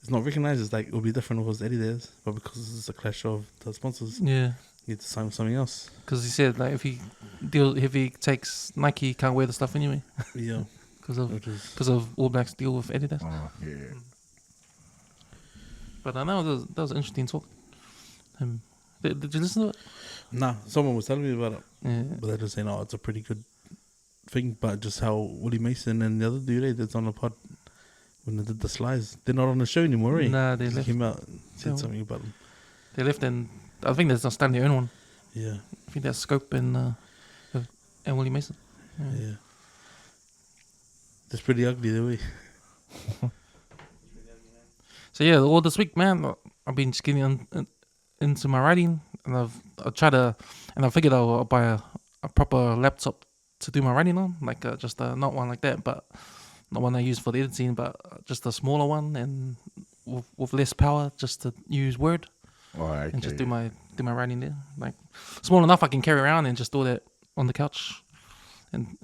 it's not recognized. It's like it would be different if it was Adidas, but because it's a clash of the sponsors, Yeah. he had to sign with something else. Because he said like if he takes Nike, he can't wear the stuff anyway. Yeah. Because of All Blacks deal with Adidas. Oh, yeah. But I know that was an interesting talk. Did you listen to it? Nah, someone was telling me about it, Yeah. but they're just saying, "Oh, it's a pretty good thing." But just how Willie Mason and the other dude that's on the pod when they did the slides, they're not on the show anymore, right? Nah, they Just left. came out and said Yeah. something about them. They left, and I think there's not starting their own one. Yeah, I think that's Scope and Willie Mason. yeah. That's pretty ugly, the way. So yeah, all this week, man, I've been just getting into my writing, and I figured I'll buy a proper laptop to do my writing on, like just not one like that, but not one I use for the editing, but just a smaller one and with less power, just to use Word and just do my writing there. Like small enough I can carry around and just do that on the couch and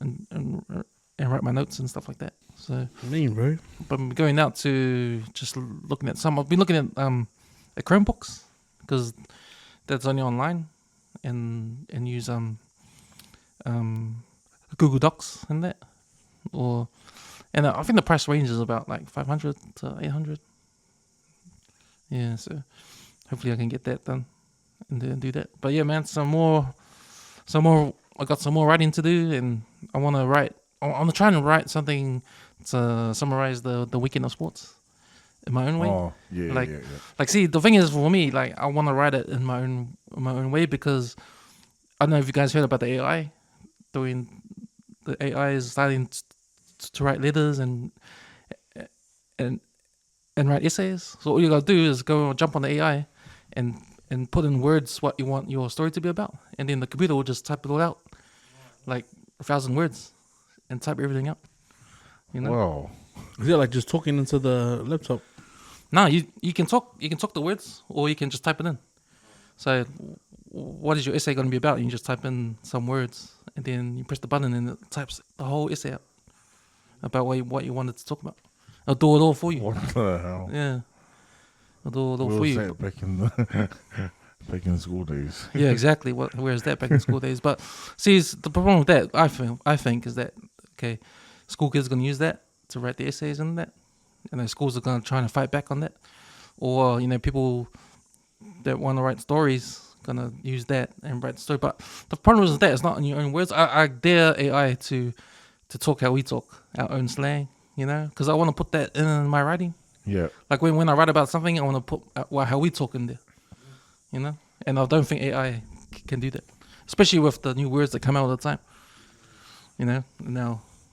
write my notes and stuff like that. So mean, bro. but I'm going out to just looking at some. I've been looking at Chromebooks because that's only online and use Google Docs and that, and I think the price range is about like 500 to 800. Yeah, so hopefully I can get that done and then do that. But yeah, man, some more. I got some more writing to do, and I want to write. I'm trying to write something to summarize the weekend of sports in my own way. Oh, yeah, like, yeah. Like, see, the thing is for me, like, I want to write it in my own way because I don't know if you guys heard about the AI. The AI is starting to write letters and write essays. So all you gotta do is go jump on the AI and put in words what you want your story to be about, and then the computer will just type it all out, like 1,000 words, and type everything out. You know? Wow. Is it like just talking into the laptop? No, you can talk the words, or you can just type it in. So, what is your essay going to be about? You just type in some words, and then you press the button, and it types the whole essay out about what you wanted to talk about. It'll do it all for you. What the hell? Yeah, it'll do it all Where for was you. that back in the back in school days? Yeah, exactly. Where's that back in school days? But see, the problem with that, I think, is that okay, school kids are going to use that to write the essays and that, and the schools are going to try to fight back on that, or people that want to write stories gonna use that and write the story. But the problem is that it's not in your own words. I dare AI to talk how we talk, our own slang, because I want to put that in my writing. Yeah. Like when I write about something, I want to put how we talk in there, And I don't think AI can do that, especially with the new words that come out all the time.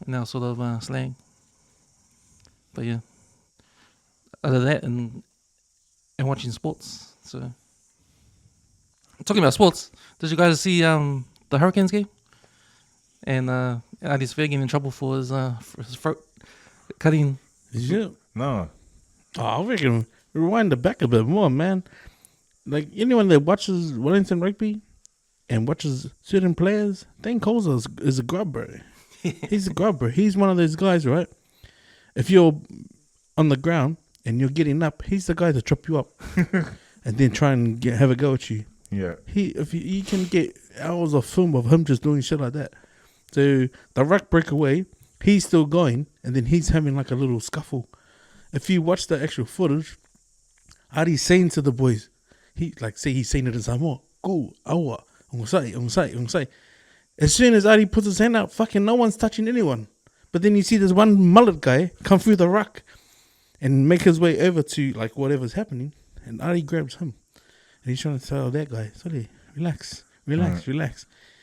Now sort of slang. But yeah, other than that and watching sports. So talking about sports, did you guys see the Hurricanes game? And Ardie Savea getting in trouble for his throat cutting. Did you? No. Oh, I reckon rewind it back a bit more, man. Like anyone that watches Wellington rugby and watches certain players, Dane Coles is a grub, bro. He's a grub, bro. He's one of those guys, right? If you're on the ground and you're getting up, he's the guy to chop you up and then try and have a go at you. Yeah. He can get hours of film of him just doing shit like that. So the ruck break away, he's still going, and then he's having like a little scuffle. If you watch the actual footage, Ardie's saying to the boys, he's saying it in Samoa, go, awa, ungsai. As soon as Ardie puts his hand out, fucking no one's touching anyone. But then you see this one mullet guy come through the ruck and make his way over to like whatever's happening, and Ardie grabs him. And he's trying to tell that guy, sorry, relax.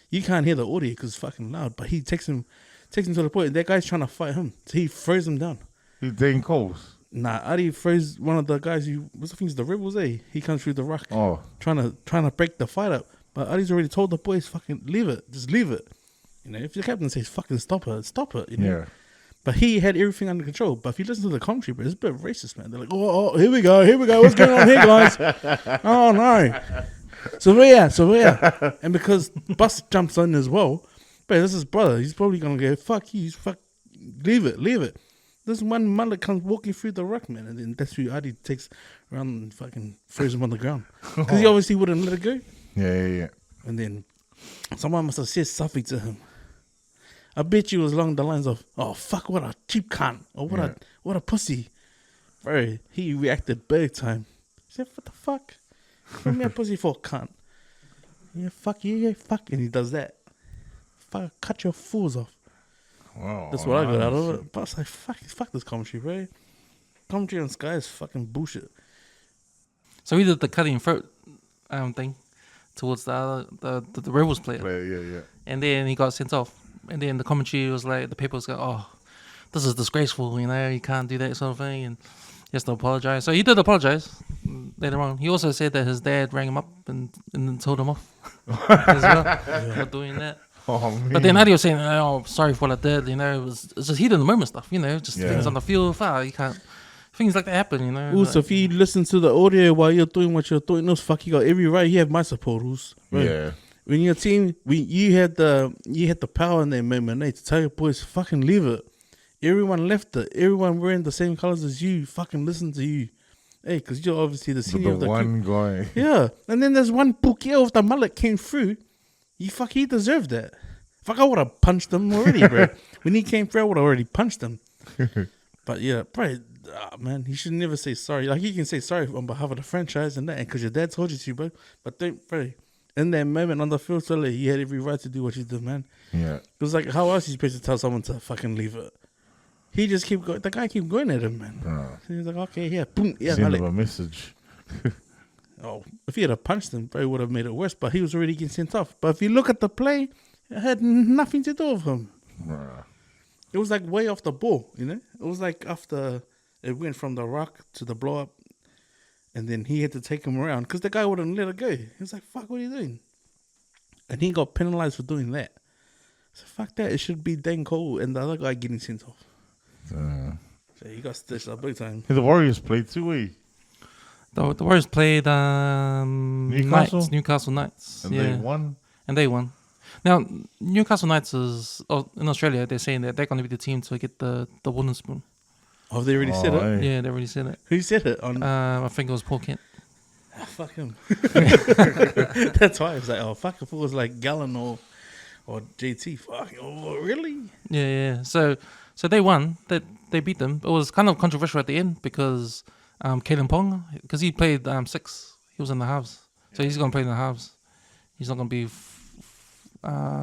You can't hear the audio because it's fucking loud, but he takes him to the point. That guy's trying to fight him. So he throws him down. He's Dane Coles. Nah, Ardie throws one of the guys who was, I think it's the Rebels, He comes through the ruck. Oh. Trying to break the fight up. But Ardie's already told the boys, fucking leave it. Just leave it. If the captain says fucking stop it. Yeah. But he had everything under control. But if you listen to the commentary, bro, it's a bit racist, man. They're like, oh, here we go. What's going on here, guys? Oh, no. Savea. And because Bus jumps on as well, but this is his brother. He's probably going to go, fuck you. Leave it. This one mullet comes walking through the ruck, man. And then that's who Ardie takes around and fucking throws him on the ground. Because he obviously wouldn't let it go. Yeah. And then someone must have said something to him. I bet you it was along the lines of, oh, fuck, what a cheap cunt. Or what a pussy. Bro, he reacted big time. He said, what the fuck? What me a pussy for, cunt? Yeah, fuck you, yeah, fuck. And he does that. Fuck, cut your fools off. Wow. That's what I got out of it. But I was like, fuck this commentary, bro. Commentary on Sky is fucking bullshit. So he did the cutting throat thing towards the Rebels player. Yeah. And then he got sent off. And then the commentary was like, the papers go, oh, this is disgraceful, you can't do that sort of thing. And he has to apologize. So he did apologize later on. He also said that his dad rang him up and told him off as well for doing that. Oh, man. But then Ardie was saying, "Oh, sorry for what I did." It's just heat in the moment stuff. Just things on the field. You can't. Things like that happen. Also, if you listen to the audio while you're doing what you're doing, you got every right. You have my support, right? Yeah. When your team, you had the power in that moment, to tell your boys, fucking leave it. Everyone left it. Everyone wearing the same colors as you. Fucking listen to you. Hey, because you're obviously the senior of the one guy. Yeah, and then there's one Pukia with the mullet came through. He deserved that. I would have punched him already, bro. When he came through, I would have already punched him. But yeah, bro, man, he should never say sorry. Like, you can say sorry on behalf of the franchise and that, because your dad told you to, bro. But don't, bro, in that moment on the field, he had every right to do what he did, man. Yeah. It was like, how else are you supposed to tell someone to fucking leave it? He just keep going. The guy keep going at him, man. So he was like, okay, yeah, boom, yeah. Send him a message. Oh, if he had punched him, bro, would have made it worse. But he was already getting sent off. But if you look at the play, it had nothing to do with him. It was like way off the ball, It was like after it went from the rock to the blow up, and then he had to take him around because the guy wouldn't let it go. He was like, fuck, what are you doing? And he got penalized for doing that. So fuck that. It should be Dan Cole and the other guy getting sent off. So he got stitched up big time. The Warriors played too, The Warriors played Newcastle Knights. And they won? And they won. Now, Newcastle Knights is, in Australia, they're saying that they're going to be the team to get the wooden spoon. Oh, they already said it? Hey. Yeah, they already said it. Who said it? I think it was Paul Kent. Fuck him. That's why I was like, oh, fuck, if it was like Gallen or JT. Fuck, oh, really? Yeah. So they won. They beat them. It was kind of controversial at the end because Kalen Pong, because he played 6. He was in the halves. So he's going to play in the halves. He's not going to be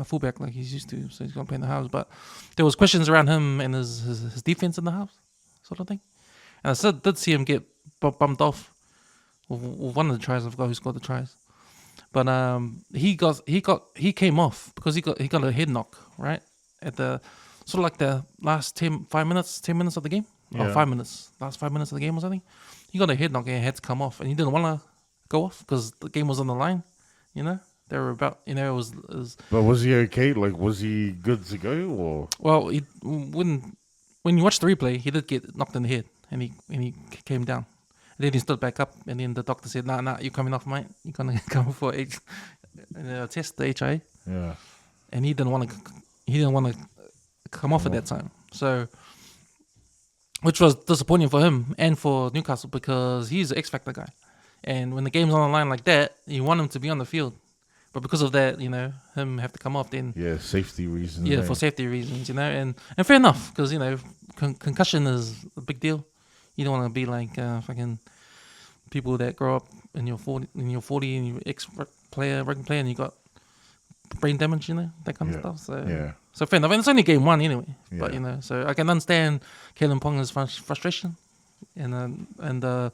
fullback like he's used to. So he's going to play in the halves. But there was questions around him and his defense in the halves, sort of thing. And I did see him get bumped off with one of the tries. I forgot who scored the tries. But he came off because he got a head knock, right? At the sort of like the last 10 minutes of the game. Yeah. Or 5 minutes. Last 5 minutes of the game or something. He got a head knock and had to come off. And he didn't want to go off because the game was on the line. They were about, it was. But was he okay? Like, was he good to go? Or? Well, when you watch the replay, he did get knocked in the head. And he came down. And then he stood back up. And then the doctor said, nah, you're coming off, mate. You're going to come for test, the HIA. Yeah. And he didn't want to come off at that time. So, which was disappointing for him and for Newcastle because he's an X Factor guy. And when the game's on the line like that, you want him to be on the field. But because of that, him have to come off then. Yeah, safety reasons. Yeah, for safety reasons, and fair enough because, concussion is a big deal. You don't want to be like fucking people that grow up in your 40 and you're rugby player and you got brain damage, that kind of stuff. So fair enough. And it's only game 1 anyway. Yeah. But so I can understand Kalen Pong's frustration and the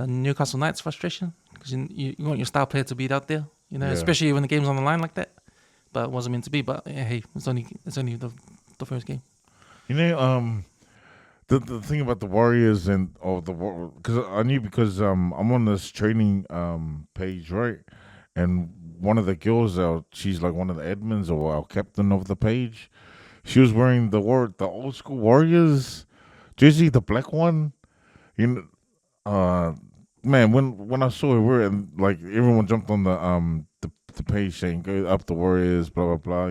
Newcastle Knights frustration because you want your star player to be out there, especially when the game's on the line like that. But it wasn't meant to be. But hey, it's only the first game. The thing about the Warriors because I knew because I'm on this training page, right? And one of the girls, she's like one of the admins or our captain of the page. She was wearing the old school Warriors jersey, the black one. Man, when I saw her wear it, and like everyone jumped on the page saying go up the Warriors, blah blah blah,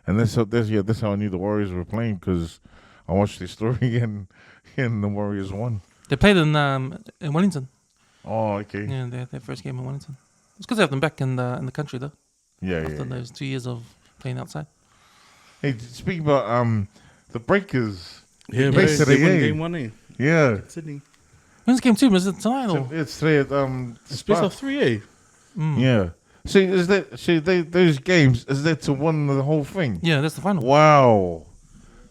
and that's how I knew the Warriors were playing because I watched the story and the Warriors won. They played in Wellington. Oh, okay. Yeah, their first game in Wellington. It's good to have them back in the country though. Yeah, after those 2 years of playing outside. Hey, speaking about the Breakers. Yeah, they won game 1. Yeah. Sydney. When's game 2? Is it tonight or? It's today at Space of 3, Yeah. See, those games is that to win the whole thing? Yeah, that's the final. Wow.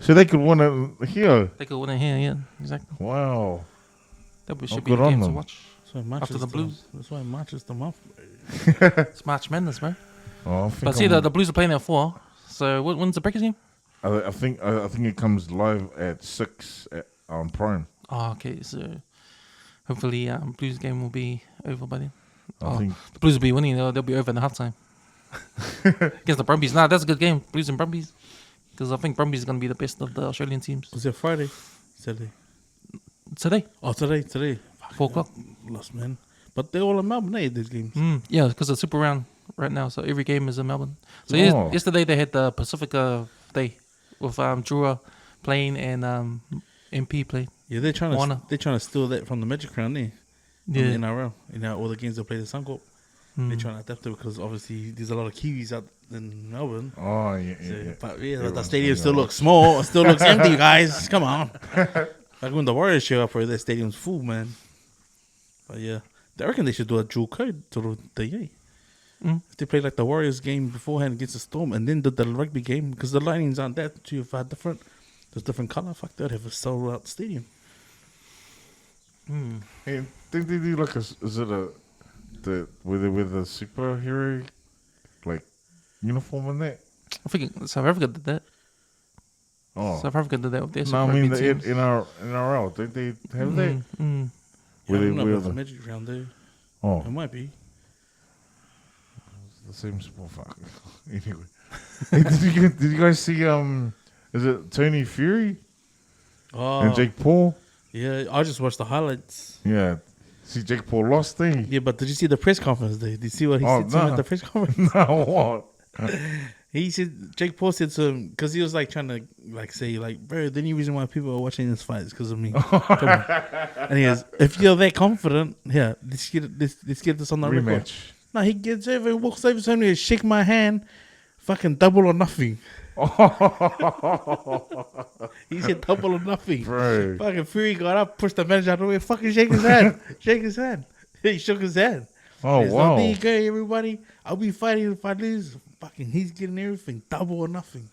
So they could win it here. They could win it here, yeah, exactly. Wow. That should be the game to watch. After the Blues. That's why March is the month. It's March Madness, man. Oh, but see, the Blues are playing at 4. So when's the Breakers game? I think it comes live at 6 on Prime. Oh, okay. So hopefully, Blues game will be over by then. I think the Blues will be winning. They'll be over in the halftime. against the Brumbies. Nah, that's a good game. Blues and Brumbies. Because I think Brumbies is going to be the best of the Australian teams. Was it Friday? Saturday? Today, Oh, today. Fuck, 4 o'clock. Lost, man. But they're all in Melbourne, eh, these games. Yeah, because it's Super Round right now. So every game is in Melbourne. So Oh. yesterday they had the Pacifica Day with Drua playing and MP playing. Yeah, they're trying Moana. to steal that from the Magic Crown, eh? Yeah. From the NRL. You know, all the games they play the Suncorp. They're trying to adapt it because obviously there's a lot of Kiwis out in Melbourne. Oh, yeah. So, but yeah, the Everyone's stadium going still out. looks small. It still looks empty, you guys. Come on. Like when the Warriors show up, where their stadium's full, man. But yeah, I reckon they should do a dual code to the yay. If they play like the Warriors game beforehand against the Storm and then did the rugby game, because the linings aren't that too far different. There's different colour. Fuck, they'd have a sold out stadium. Hey, think they do like is it with a superhero like uniform in that? I think South Africa did that. Oh, South Africa did that with their no, Super I mean Rugby teams. in our NRL, don't they have that? Yeah, Where I they don't know wear about the the Magic Round, though. oh It might be. the same sport. Fuck. Anyway, hey, did you guys see is it Tony Fury Oh, and Jake Paul? yeah, I just watched the highlights. Yeah, see Jake Paul lost thing. Yeah, but did you see the press conference there? Did you see what he Oh, said to him no. at the press conference? No, what? He said, Jake Paul said to him, because he was like trying to like say, like, bro, the only reason why people are watching this fight is because of me. Come on. And he goes, if you're that confident, here, let's get this on the record. Rematch. No, he gets over and walks over to me and shake my hand, fucking double or nothing. He said double or nothing. Bro. Fucking Fury got up, pushed the manager out of the way, fucking shake his hand. Shake his hand. He shook his hand. Oh, He's wow. like, there you go, everybody. I'll be fighting if I lose. Fucking, he's getting everything, double or nothing.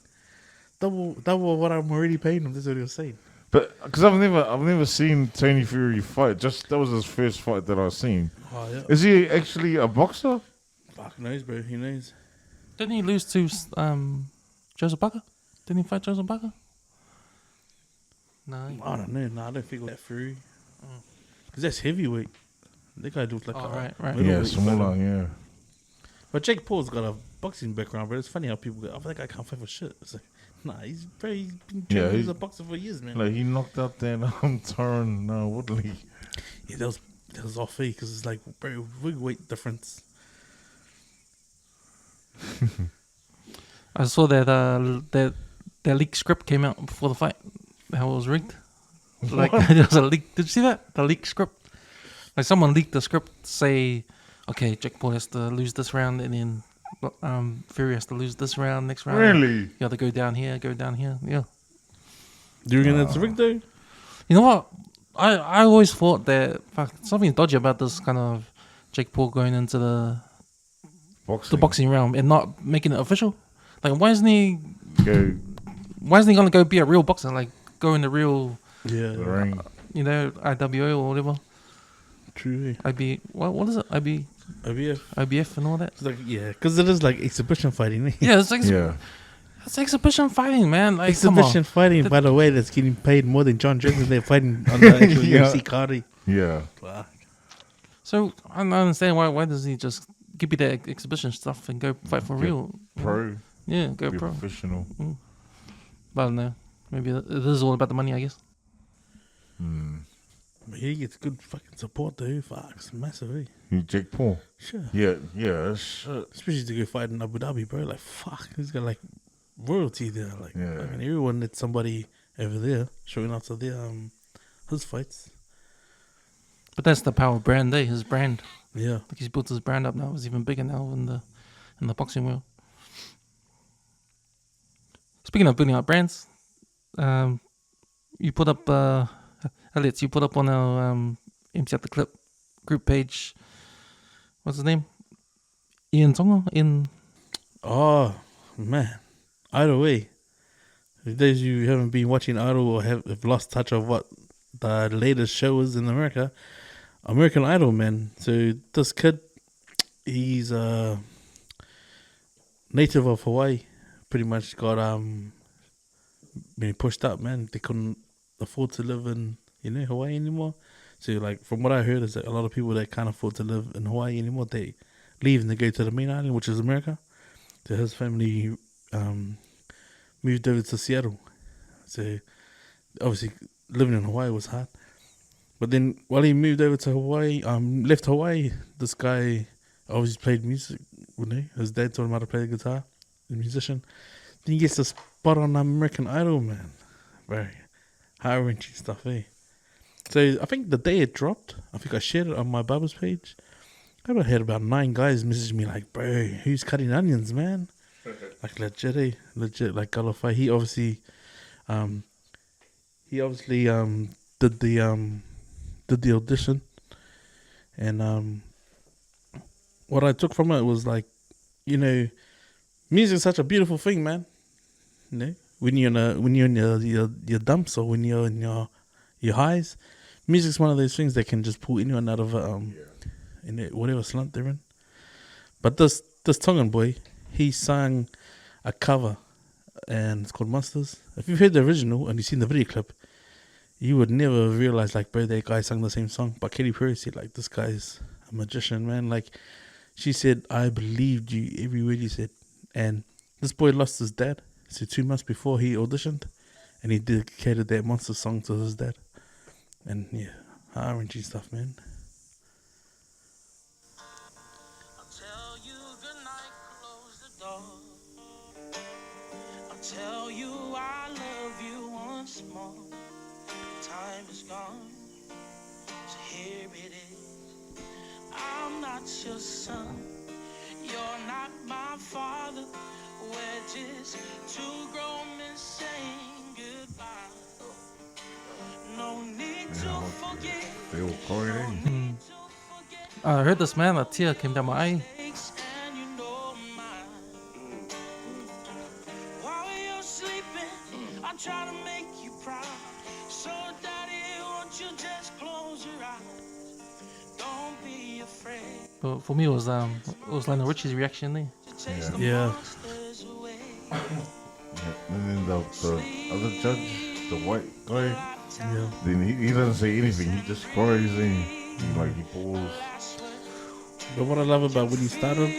Double what I'm already paying him. That's what he was saying. But because I've never seen Tony Fury fight. Just that was his first fight that I've seen. Oh yeah. Is he actually a boxer? Fuck knows, bro. He knows. Didn't he lose to Joseph Parker? Didn't he fight Joseph Parker? No. I don't know. No, I don't think that Fury. Because that's heavyweight. That guy looks like Oh, a right. Yeah, middleweight smaller. fighter. Yeah. But Jake Paul's got a boxing background, but it's funny how people go, oh, that guy can't fight for shit. It's like, nah, he's been Yeah, training as he- a boxer for years, man. Like he knocked out that Tyron Woodley. Yeah, that was off because it's like, bro, big weight difference. I saw that that leaked script came out before the fight. How it was rigged. Like there was a leak. Did you see that? The leaked script. Like someone leaked the script to say, okay, Jake Paul has to lose this round, and then Fury has to lose this round, next round. Really? You have to go down here, Yeah. Do you reckon that's rigged though? You know what? I always thought that something dodgy about this kind of Jake Paul going into the boxing realm and not making it official. Like, why isn't he Go gonna go be a real boxer? Like, go in the real, Yeah, the ring. you know, IWO or whatever. true. What is it? IBF. IBF and all that. It's like, yeah, because it is like exhibition fighting. Eh? Yeah, it's like Yeah. it's exhibition fighting, man. Like, Exhibition fighting, by the way, that's getting paid more than John Jones. They're fighting on the actual Yeah. UFC card. Yeah. Fuck. So I don't understand why does he just give you that exhibition stuff and go fight for Get real? Pro. Yeah, go Be pro. professional. But I don't know. Maybe it is all about the money, I guess. But he gets good fucking support though. Fuck, it's massive, eh? You Jake Paul. Sure. Yeah. Yeah. Shit. Especially to go fight in Abu Dhabi, bro. Like, fuck, he's got like royalty there. Like, Yeah. fucking everyone needs somebody over there showing up to their his fights. But that's the power of brand, eh? His brand. Yeah. Like he's built his brand up now. It's even bigger now in the boxing world. Speaking of building up brands, you put up Elliot, you put up on our MC at the Clip group page. What's his name? Iam Tongi. Oh man, Idol way. For those of you who haven't been watching Idol or have lost touch of what the latest show is in America, American Idol, man. So this kid, he's native of Hawaii. Pretty much got been pushed up, man. They couldn't afford to live in Hawaii anymore. So like from what I heard is that a lot of people that can't afford to live in Hawaii anymore, they leave and they go to the main island, which is America. So his family moved over to Seattle. So obviously living in Hawaii was hard. But then while he moved over to Hawaii, left Hawaii, this guy obviously played music, wouldn't he? His dad taught him how to play the guitar, the musician. Then he gets a spot on American Idol, man. Very heart-wrenching stuff, eh? So I think the day it dropped, I think I shared it on my Bubba's page. I had about 9 guys message me like, bro, who's cutting onions, man? Like legit, like Galafai. He obviously did the audition, and what I took from it was like, you know, music is such a beautiful thing, man. You know, when you're in your dumps or when you're in your highs, music's one of those things that can just pull anyone out of in whatever slump they're in. But this Tongan boy, he sang a cover, and it's called Monsters. If you've heard the original and you've seen the video clip, you would never realize, like, bro, that guy sang the same song. But Katy Perry said, like, this guy's a magician, man. Like, she said, I believed you, every word you said. And this boy lost his dad. So 2 months before he auditioned, and he dedicated that Monster song to his dad. And yeah, heart-wrenching stuff, man. I'll tell you goodnight, close the door. I'll tell you I love you once more. Time is gone, so here it is. I'm not your son, you're not my father. We're just 2 grown men saying goodbye. No need to forget. They were crying. I heard this, man. A tear came down my eye. And you know mine. While you're sleeping, I try to make you proud. So, Daddy, won't you just close your eyes? Don't be afraid. But for me, it was Lionel Richie's reaction there. Yeah. And then the other judge, the white guy, Yeah. then he doesn't say anything. He just cries and he pulls. But what I love about when he started,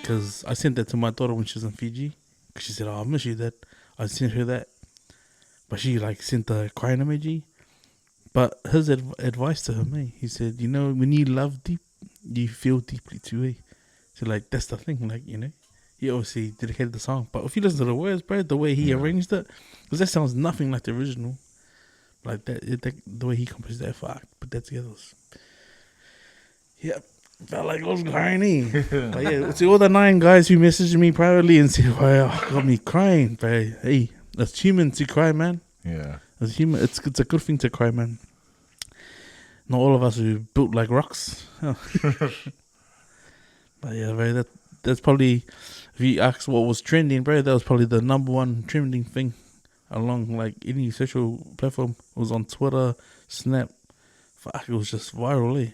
because I sent that to my daughter when she was in Fiji, because she said, oh, I miss you, Dad. I sent her that. But she like sent the crying emoji. But his advice to him, he said, you know, when you love deep, you feel deeply too, eh? So like, that's the thing, like, you know. He obviously dedicated the song. But if you listen to the words, bro, the way he arranged it, because that sounds nothing like the original. Like the way he composed that, fuck, put that together. Yeah, felt like I was crying. But yeah, to all the 9 guys who messaged me privately and said, wow, got me crying, bro. Hey, it's human to cry, man. Yeah. It's human. It's a good thing to cry, man. Not all of us are built like rocks. But yeah, bro, that's probably, if you ask what was trending, bro, that was probably the number 1 trending thing along like any social platform. It was on Twitter, Snap. Fuck, it was just viral, eh?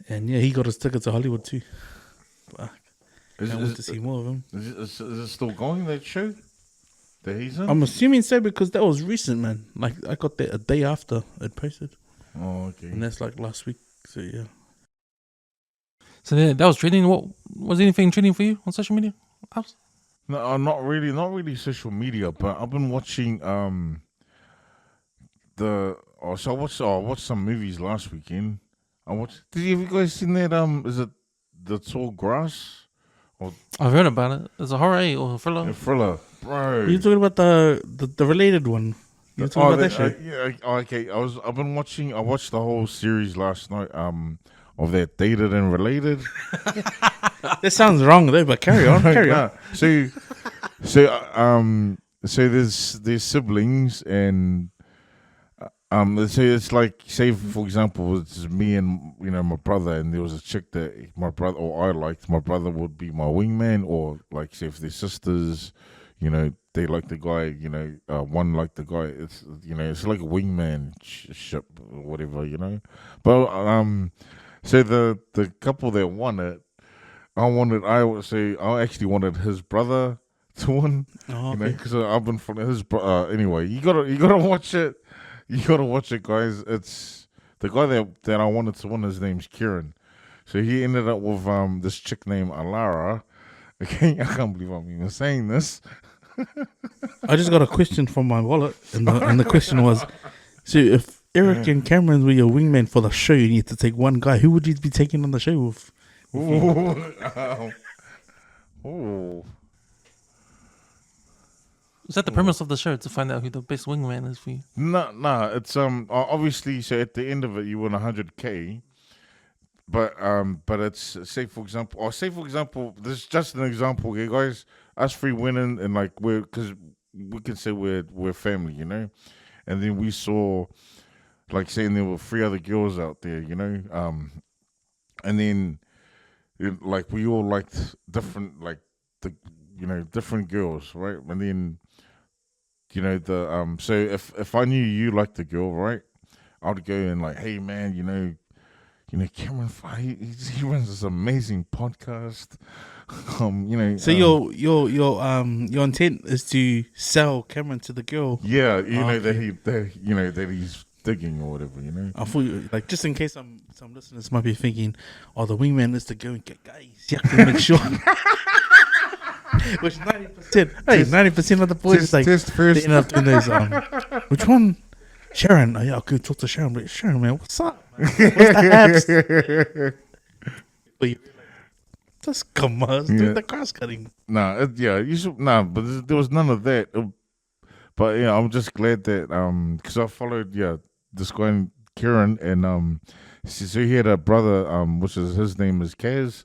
And yeah, he got his ticket to Hollywood too. Fuck. I want to see more of him. Is it still going, that show that he's in? I'm assuming so because that was recent, man. Like I got that a day after it posted. Oh, okay. And that's like last week. So yeah. So that was trending. What was anything trending for you on social media? No, not really social media, but I've been watching I watched some movies last weekend. Did you guys seen that is it The Tall Grass? I've heard about it. It's a horror or a thriller. A thriller, bro. You're talking about the related one. You're talking about that show. Okay. I watched the whole series last night. Of that Dated and Related. That sounds wrong though, but carry on. So there's siblings and let's say it's like, say for example, it's me and my brother, and there was a chick that my brother or I liked. My brother would be my wingman, or like say if they're sisters, they like the guy, one like the guy. It's it's like a wingman ship or whatever, But so the couple that won it, I actually wanted his brother to win, because I've been from his anyway. You gotta watch it. You gotta watch it, guys. It's the guy that I wanted to win. His name's Kieran. So he ended up with this chick named Alara. Okay, I can't believe I'm even saying this. I just got a question from my wallet, and the question was, so if Eric and Cameron were your wingman for the show, you need to take one guy. Who would you be taking on the show with? Oh. Is that the premise of the show, to find out who the best wingman is for you? No, it's obviously, so at the end of it you win 100K, but it's say for example, this is just an example, okay, guys, us three winning, and like because we can say we're family, you know, and then we saw, like, saying there were 3 other girls out there, you know, and then like we all liked different, like different girls, right, and then. You know, the so if I knew you liked the girl, right, I'd go and like, hey man, you know Cameron, he runs this amazing podcast, you know. So your intent is to sell Cameron to the girl. Yeah, you know that he's digging or whatever, you know. I thought like, just in case some listeners might be thinking, oh, the wingman is to go and get guys. You have to make sure. Which 90%, hey, 90% of the boys test first. they end up doing those. Which one? Sharon. Oh yeah, I'll go talk to Sharon. But Sharon, man, what's up? Man? What's the abs? But you just come on, do the grass cutting. But there was none of that. But yeah, I'm just glad that because I followed this guy Kieran, and so he had a brother which is his name is Kaz.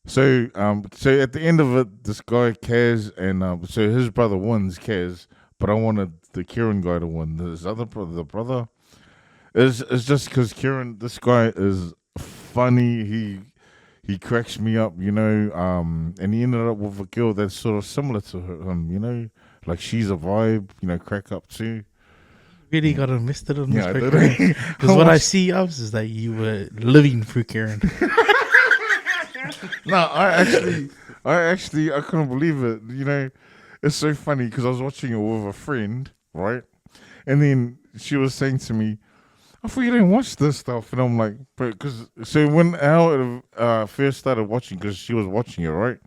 So at the end of it, this guy Kaz, and so his brother wins, Kaz, but I wanted the Kieran guy to win. His other brother, the brother, is just because Kieran, this guy is funny. He cracks me up, you know. And he ended up with a girl that's sort of similar to him, you know, like she's a vibe, you know, crack up too. Really got invested in this I program. did. Because what I see of is that you were living through Kieran. No, I couldn't believe it. You know, it's so funny because I was watching it with a friend, right? And then she was saying to me, I thought you didn't watch this stuff. And I'm like, but so when Al first started watching, because she was watching it, right?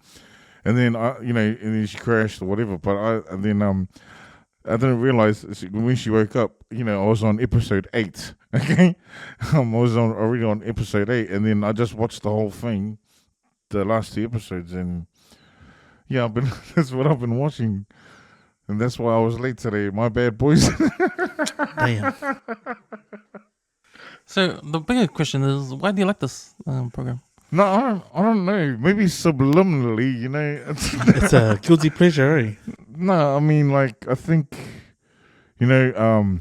And then, and then she crashed or whatever. But I didn't realize when she woke up, you know, I was on episode 8, okay? I was already on episode 8, and then I just watched the whole thing, the last 2 episodes, and yeah, that's what I've been watching, and that's why I was late today. My bad, boys. Damn. So the bigger question is, why do you like this program? No, I don't know. Maybe subliminally, you know. It's a guilty pleasure, eh? No, I mean, like, I think, you know,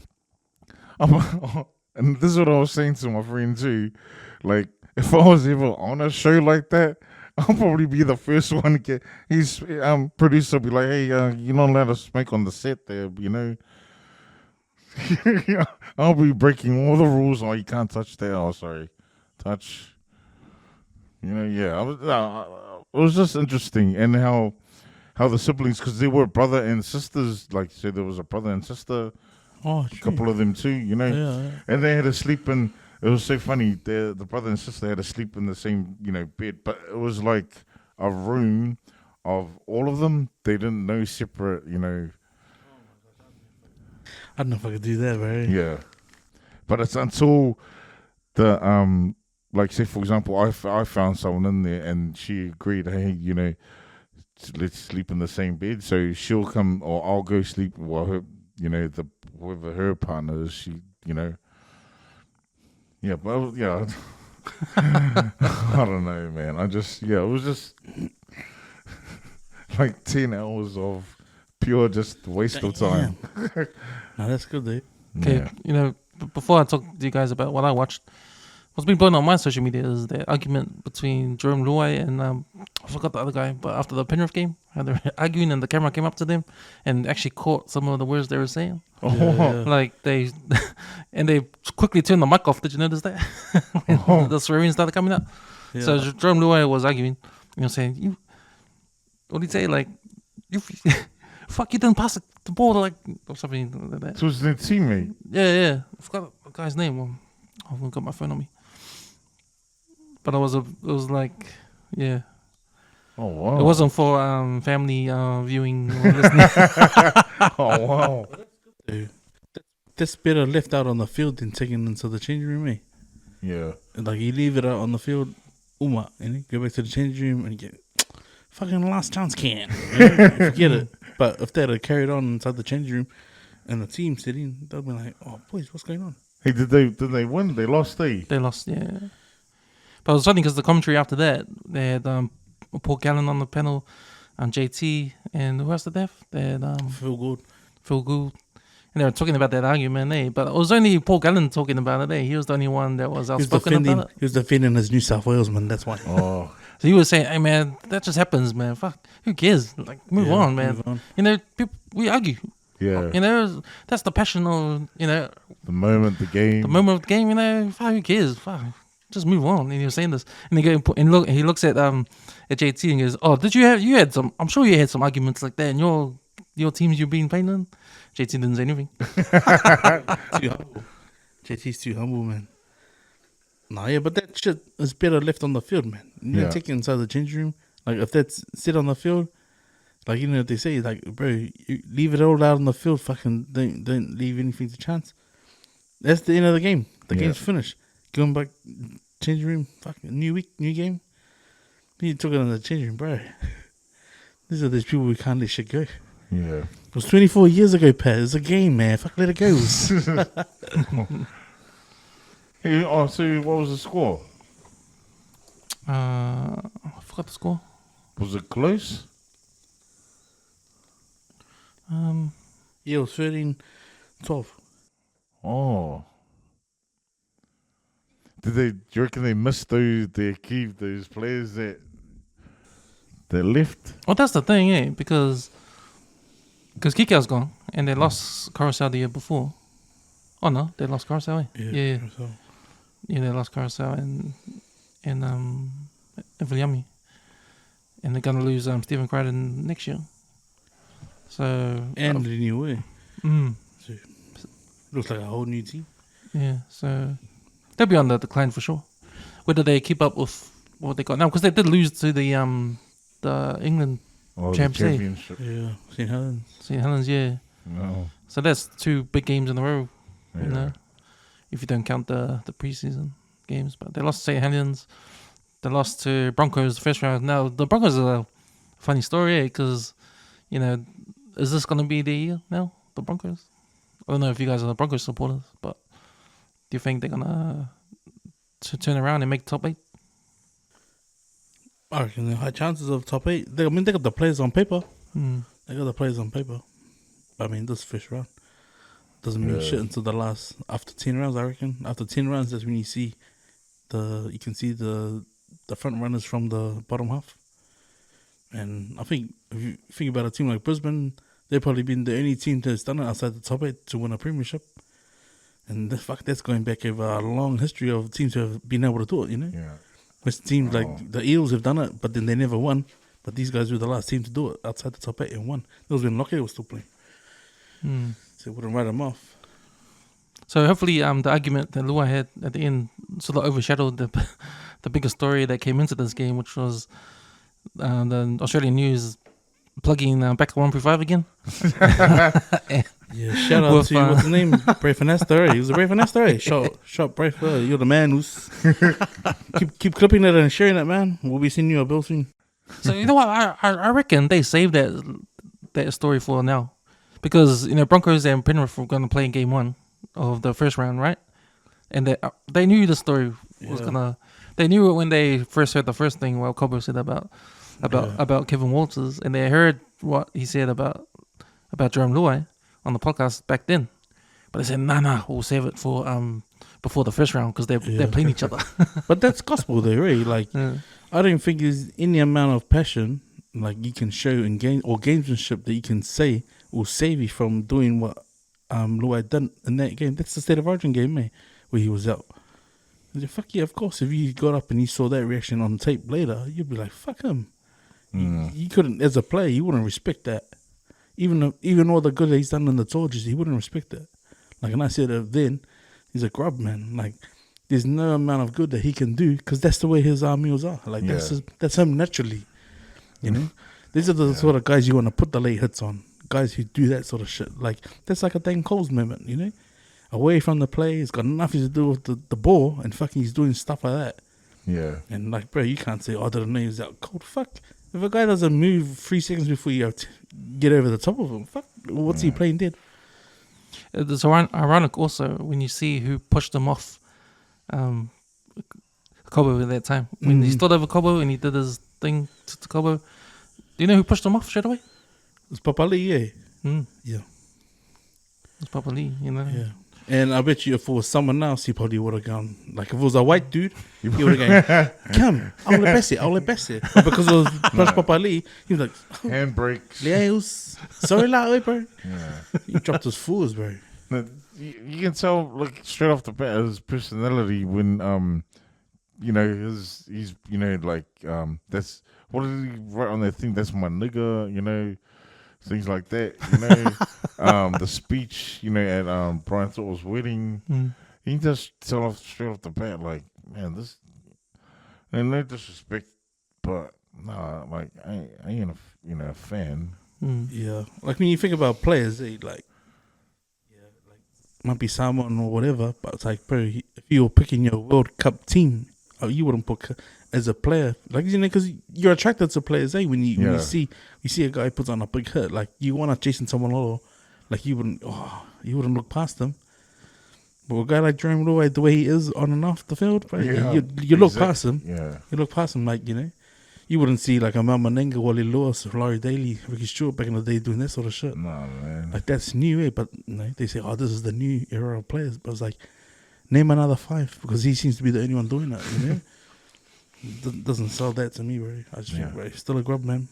and this is what I was saying to my friend too. Like, if I was ever on a show like that, I'll probably be the first one to get. His producer will be like, "Hey, you're not allowed to smoke on the set there," you know. I'll be breaking all the rules. Oh, you can't touch that. Oh, sorry, touch. You know, yeah. It was just interesting, and how the siblings, because they were brother and sisters. Like, so there was a brother and sister. Oh, a couple of them too. You know, yeah. And they had to sleep in. It was so funny. The brother and sister had to sleep in the same, you know, bed, but it was like a room of all of them. They didn't know separate, you know. I don't know if I could do that, bro. Yeah, but it's until the like, say for example, I found someone in there and she agreed, hey, you know, let's sleep in the same bed. So she'll come, or I'll go sleep while her, you know, whoever her partner is, she, you know. Yeah, but yeah, I don't know, man. It was just like 10 hours of pure just waste of time. No, that's good, dude. Okay, Yeah. you know, before I talk to you guys about what I watched, what's been blowing on my social media is the argument between Jerome Luai and I forgot the other guy, but after the Penrith game, how they were arguing and the camera came up to them and actually caught some of the words they were saying. Yeah. Like they quickly turned the mic off. Did you notice that? When the swearing started coming out. Yeah. So Jerome Luai was arguing, you know, saying, what did he say? Like, fuck, you didn't pass the ball, like, or something like that. So it was their teammate. Yeah. I forgot the guy's name. I've got my phone on me. But it was like, yeah. Oh wow! It wasn't for family viewing or listening. Oh wow! Dude, that's better left out on the field than taken into the changing room, eh? Yeah. Like, you leave it out on the field, go back to the changing room and get fucking last chance can. Forget it. But if they'd have carried on inside the changing room and the team sitting, they'd be like, oh, boys, what's going on? Hey, did they win? They lost, eh? They lost, yeah. But it was funny because the commentary after that, they had Paul Gallen on the panel, JT, and who else did they have? They had Phil Gould. And they were talking about that argument, eh? But it was only Paul Gallen talking about it, eh? He was the only one that was outspoken about it. He was defending his New South Wales, man, that's why. Oh. So he was saying, hey, man, that just happens, man. Fuck, who cares? Like, move on, man. Move on. You know, people, we argue. Yeah. You know, that's the passion of, you know. The moment, the game. The moment of the game, you know, fuck, who cares? Fuck, just move on. And he was saying this. And he looks at JT and goes, oh, you had some, I'm sure you had some arguments like that in your teams you've been playing in. JT didn't say anything. Too humble. JT's too humble, man. Nah, yeah, but that shit is better left on the field, man. You know, take it inside the changing room. Like, if that's sit on the field, like, you know what they say, like, bro, you leave it all out on the field, fucking don't leave anything to chance. That's the end of the game. The game's finished. Going back, changing room, fucking new week, new game. You took it on the changing room, bro. These are those people we can't let shit go. Yeah. It was 24 years ago, Pat. It's a game, man. Fuck, let it go. Hey, so what was the score? I forgot the score. Was it close? Yeah, it was 13-12. Oh. Do you reckon they missed those players that left? Well, that's the thing, eh? Because Kikau's gone and they lost Carousel the year before. Oh no, they lost Carousel, eh? Yeah. Yeah, they lost Carousel and Viliami. And they're gonna lose Stephen Crichton next year. So And the new way. So, looks like a whole new team. Yeah, so they'll be on the decline for sure. Whether they keep up with what they got now, because they did lose to the England championship. Yeah, St. Helens. St. Helens, yeah. No. So that's 2 big games in a row, Yeah. you know, if you don't count the preseason games. But they lost to St. Helens. They lost to Broncos the first round. Now, the Broncos are a funny story, because, you know, is this going to be the year now, the Broncos? I don't know if you guys are the Broncos supporters, but do you think they're going to turn around and make top 8? I reckon there are high chances of top 8. They got the players on paper. Mm. They got the players on paper. I mean, this first round doesn't mean shit until after 10 rounds, I reckon. After 10 rounds, that's when you can see the front runners from the bottom half. And I think if you think about a team like Brisbane, they've probably been the only team that's done it outside the top 8 to win a premiership. And that's going back over a long history of teams who have been able to do it, you know? Yeah. Which teams like the Eels have done it, but then they never won. But these guys were the last team to do it outside the top 8 and won. That was when Lockyer was still playing. So it wouldn't write them off. So hopefully the argument that Luai had at the end sort of overshadowed the bigger story that came into this game, which was the Australian news plugging back to 135 again. Yeah, shout out to what's his name? Brave Finester. He was a Brave Finester. Shot Brave. You're the man who's keep clipping it and sharing it, man. We'll be seeing you a bill soon. So you know what? I reckon they saved that story for now, because you know Broncos and Penrith were going to play in game 1 of the first round, right? And they knew the story was gonna. They knew it when they first heard the first thing. Well, Cobo said about Kevin Walters, and they heard what he said about Jerome Luai on the podcast back then. But they said, nah, we'll save it for before the first round because they're playing each other. But that's gospel there, really. Like, I don't think there's any amount of passion like you can show in game or gamesmanship that you can say will save you from doing what Luai done in that game. That's the State of Origin game, mate, where he was out. Fuck yeah, of course. If you got up and you saw that reaction on tape later, you'd be like, fuck him. You couldn't, as a player, you wouldn't respect that. Even all the good that he's done in the Torches, he wouldn't respect that. Like, and I said then, he's a grub, man. Like, there's no amount of good that he can do because that's the way his meals are. Like that's him naturally. You know, these are the sort of guys you want to put the late hits on. Guys who do that sort of shit. Like that's like a Dan Cole's moment. You know, away from the play, it's got nothing to do with the ball, and fucking he's doing stuff like that. Yeah. And like, bro, you can't say, I didn't know he was out cold. Fuck. If a guy doesn't move 3 seconds before you have to get over the top of him, fuck, what's he playing dead? It's ironic also when you see who pushed him off Cobo at that time. When he stood over Cobo and he did his thing to Cobo. Do you know who pushed him off straight away? It's Papa Lee, yeah. Yeah. It's Papa Lee, you know? Yeah. And I bet you if it was someone else, he probably would have gone. Like if it was a white dude, he would have gone, come, I'll let it. But because it was Papa Lee, he was like, handbrakes. Leos, sorry, la, bro. Yeah. He dropped his fools, bro. You can tell, like, straight off the bat, his personality when, you know, he's, you know, like, that's, what did he write on that thing? That's my nigga, you know, things like that, you know. The speech, you know, at Brian Thorpe's wedding, he just tell off straight off the bat, like, man, this, and no disrespect, but nah, like, I ain't a fan. Yeah, like when you think about players, they like, might be Salmon or whatever, but it's like, bro, if you were picking your World Cup team, you wouldn't pick as a player, like, you know, because you're attracted to players, when you see a guy puts on a big hit, like you want to chase someone or like you wouldn't look past them. But a guy like Jerome Luai, the way he is on and off the field, bro, you look past him. Yeah, you look past him, like, you know. You wouldn't see like a Mamanenga, Wally Lewis, Laurie Daly, Ricky Stewart back in the day doing that sort of shit. No, man. Like that's new, but you know, they say, oh, this is the new era of players. But it's like, name another 5 because he seems to be the only one doing that, you know? Doesn't sell that to me, bro. I just think, bro, he's still a grub, man.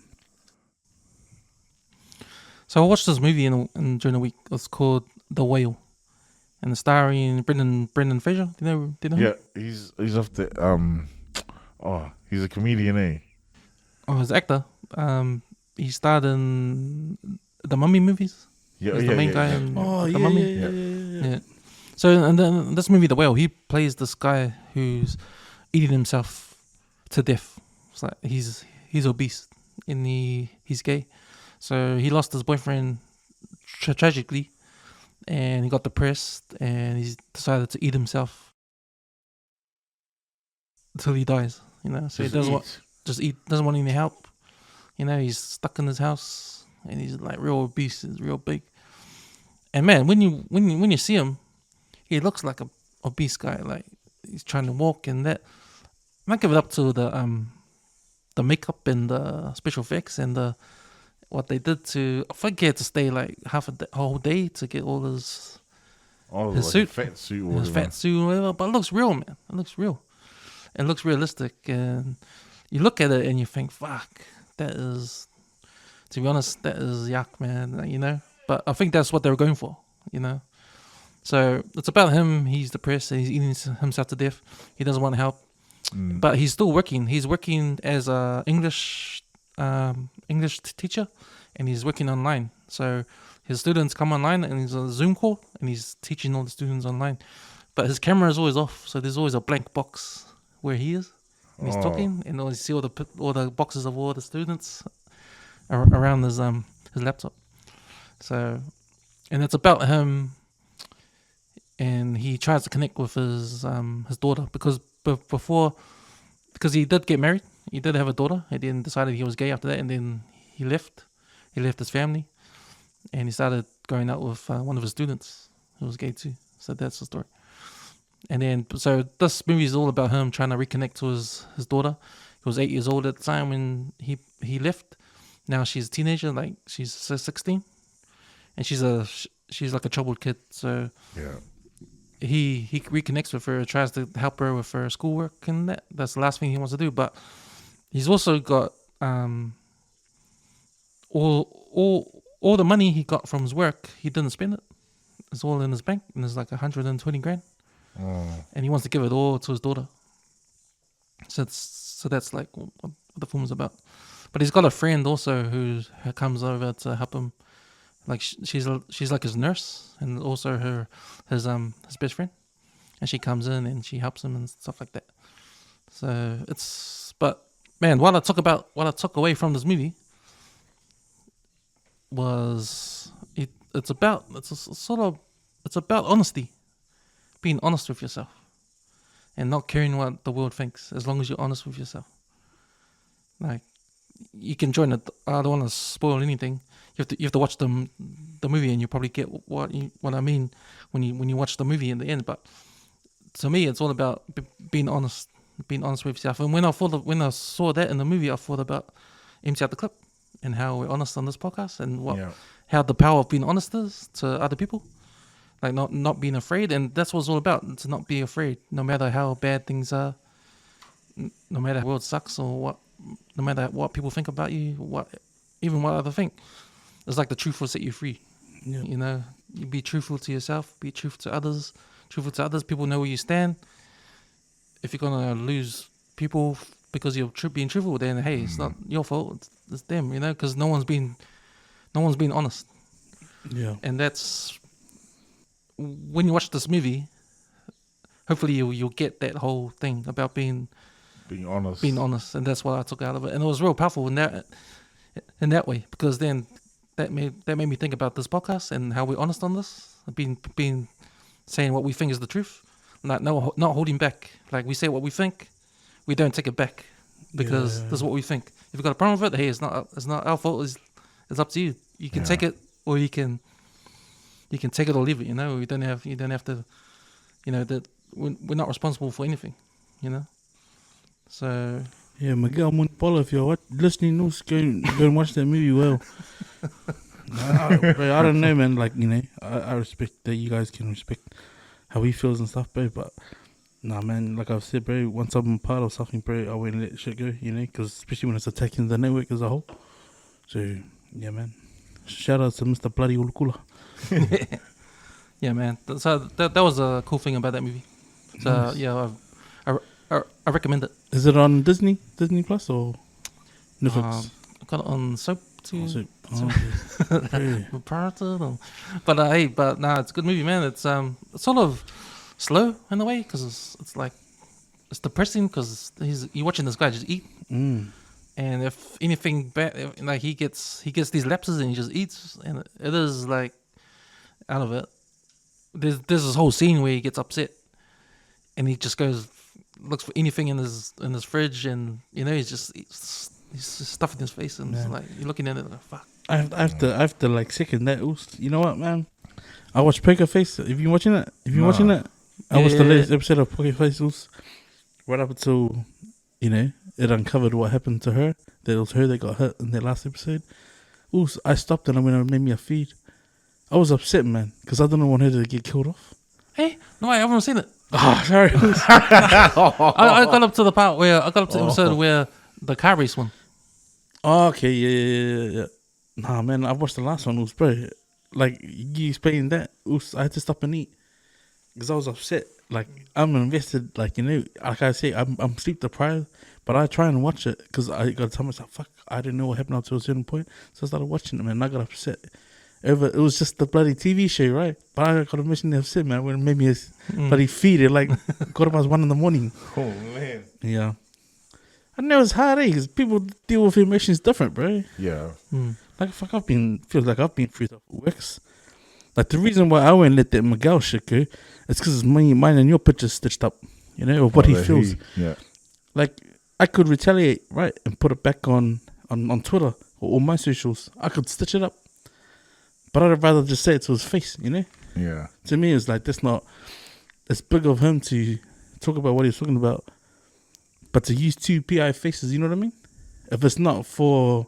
So I watched this movie during the week. It's called The Whale. And it's starring Brendan Fraser. Do you know Yeah, he's off the, he's a comedian, eh? Oh, he's an actor. He starred in the Mummy movies. Yeah, he's the main guy in the Mummy. Yeah. So in this movie, The Whale, he plays this guy who's eating himself to death. It's like he's obese and he's gay. So he lost his boyfriend tragically, and he got depressed, and he's decided to eat himself until he dies. You know, so he doesn't want any help. You know, he's stuck in his house, and he's like real obese, he's real big. And man, when you see him, he looks like a obese guy. Like he's trying to walk, and that. I might give it up to the makeup and the special effects and what they did to. I think he had to stay like whole day to get all his suit, fat suit, his fat suit, or whatever. But it looks real, man. It looks real. It looks realistic, and you look at it and you think, "Fuck, that is." To be honest, that is yuck, man. You know. But I think that's what they were going for. You know. So it's about him. He's depressed. And he's eating himself to death. He doesn't want help, but he's still working. He's working as a English teacher, and he's working online. So his students come online, and he's on a Zoom call, and he's teaching all the students online. But his camera is always off, so there's always a blank box where he is, and he's talking, and you see all the boxes of all the students around his laptop. So, and it's about him. And he tries to connect with his daughter because he did get married. He did have a daughter. And then decided he was gay after that. And then he left. He left his family. And he started going out with one of his students who was gay too. So that's the story. And then, so this movie is all about him trying to reconnect to his daughter. He was 8 years old at the time when he left. Now she's a teenager, like she's 16. And she's like a troubled kid. So yeah. He reconnects with her, tries to help her with her schoolwork, and that's the last thing he wants to do. But he's also got all the money he got from his work. He didn't spend it. It's all in his bank, and there's like 120 grand. And he wants to give it all to his daughter. So that's like what the film is about. But he's got a friend also who comes over to help him. Like she's like his nurse, and also his best friend. and she comes in and she helps him and stuff like that. So but man, what I took away from this movie was it's about honesty, being honest with yourself, and not caring what the world thinks, as long as you're honest with yourself. Like, you can join it. I don't want to spoil anything. You have to watch the movie, and you probably get what I mean when you watch the movie in the end. But to me, it's all about being honest with yourself. And when I saw that in the movie, I thought about Empty Out the Clip and how we're honest on this podcast, and how the power of being honest is to other people. Like, not being afraid, and that's what it's all about. To not be afraid, no matter how bad things are, no matter how the world sucks or what, no matter what people think about you, even what others think. It's like the truth will set you free. Yeah. You know, you be truthful to yourself, be truthful to others. People know where you stand. If you're gonna lose people because you're being truthful, then hey, it's not your fault. It's them. You know, because no one's been honest. Yeah. And that's when you watch this movie. Hopefully, you'll get that whole thing about being honest, and that's what I took out of it. And it was real powerful in that way, because then that made me think about this podcast and how we're honest on this, being saying what we think is the truth, not holding back. Like, we say what we think, we don't take it back, because this is what we think. If you've got a problem with it, hey, it's not our fault. It's up to you. You can take it, or you can take it or leave it. You know, you don't have to. You know that we're not responsible for anything. You know. So yeah, Miguel Munpola, if you're listening, go and watch that movie. Well, I don't know, man. Like, you know, I respect that you guys can respect how he feels and stuff, bro. But nah, man, like I've said, bro, once I'm part of something, bro, I won't let shit go. You know, because especially when it's attacking the network as a whole. So yeah, man. Shout out to Mr. Bloody Ulukula. Yeah, man. So that was a cool thing about that movie. So Nice. yeah, I recommend it. Is it on Disney Plus or Netflix? I got it on Soap too. Okay. But hey, it's a good movie, man. It's sort of slow in a way, because it's like, it's depressing, because you're watching this guy just eat, and if anything bad, like he gets these lapses and he just eats, and it is like, out of it. There's this whole scene where he gets upset, and he just looks for anything in his fridge, and you know, he's just stuffing his face, and it's like, you're looking at it like, fuck. I have to like second that. You know what, man? I watched Poker Face. Have you been watching that? I watched the latest episode of Poker Face. Right up until, you know, it uncovered what happened to her. That it was her that got hurt in that last episode. I stopped and I went and made me a feed. I was upset, man, because I didn't want her to get killed off. Hey, no, I haven't seen it. Oh, sorry. I got up to the part where the episode where the car race one. Oh, okay, yeah. Nah, man, I watched the last one. It was, bro, like, you explained that. I had to stop and eat because I was upset. Like, I'm invested, like, you know, like I say, I'm sleep deprived, but I try and watch it because I got to tell myself, fuck, I didn't know what happened up to a certain point. So I started watching it, man, and I got upset. It was just the bloody TV show, right? But I got emotionally upset, man, when it made me a bloody feed it, like, got up at 1 a.m. Oh, man. Yeah. I know it's hard, because people deal with emotions different, bro. Yeah. Like, fuck, feels like I've been through the works. Like, the reason why I won't let that Miguel shit go is because mine and your pictures stitched up, you know, of what he feels. Yeah. Like, I could retaliate, right, and put it back on Twitter or all my socials. I could stitch it up. But I'd rather just say it to his face, you know? Yeah. To me, it's like, it's big of him to talk about what he's talking about, but to use two PI faces, you know what I mean? If it's not for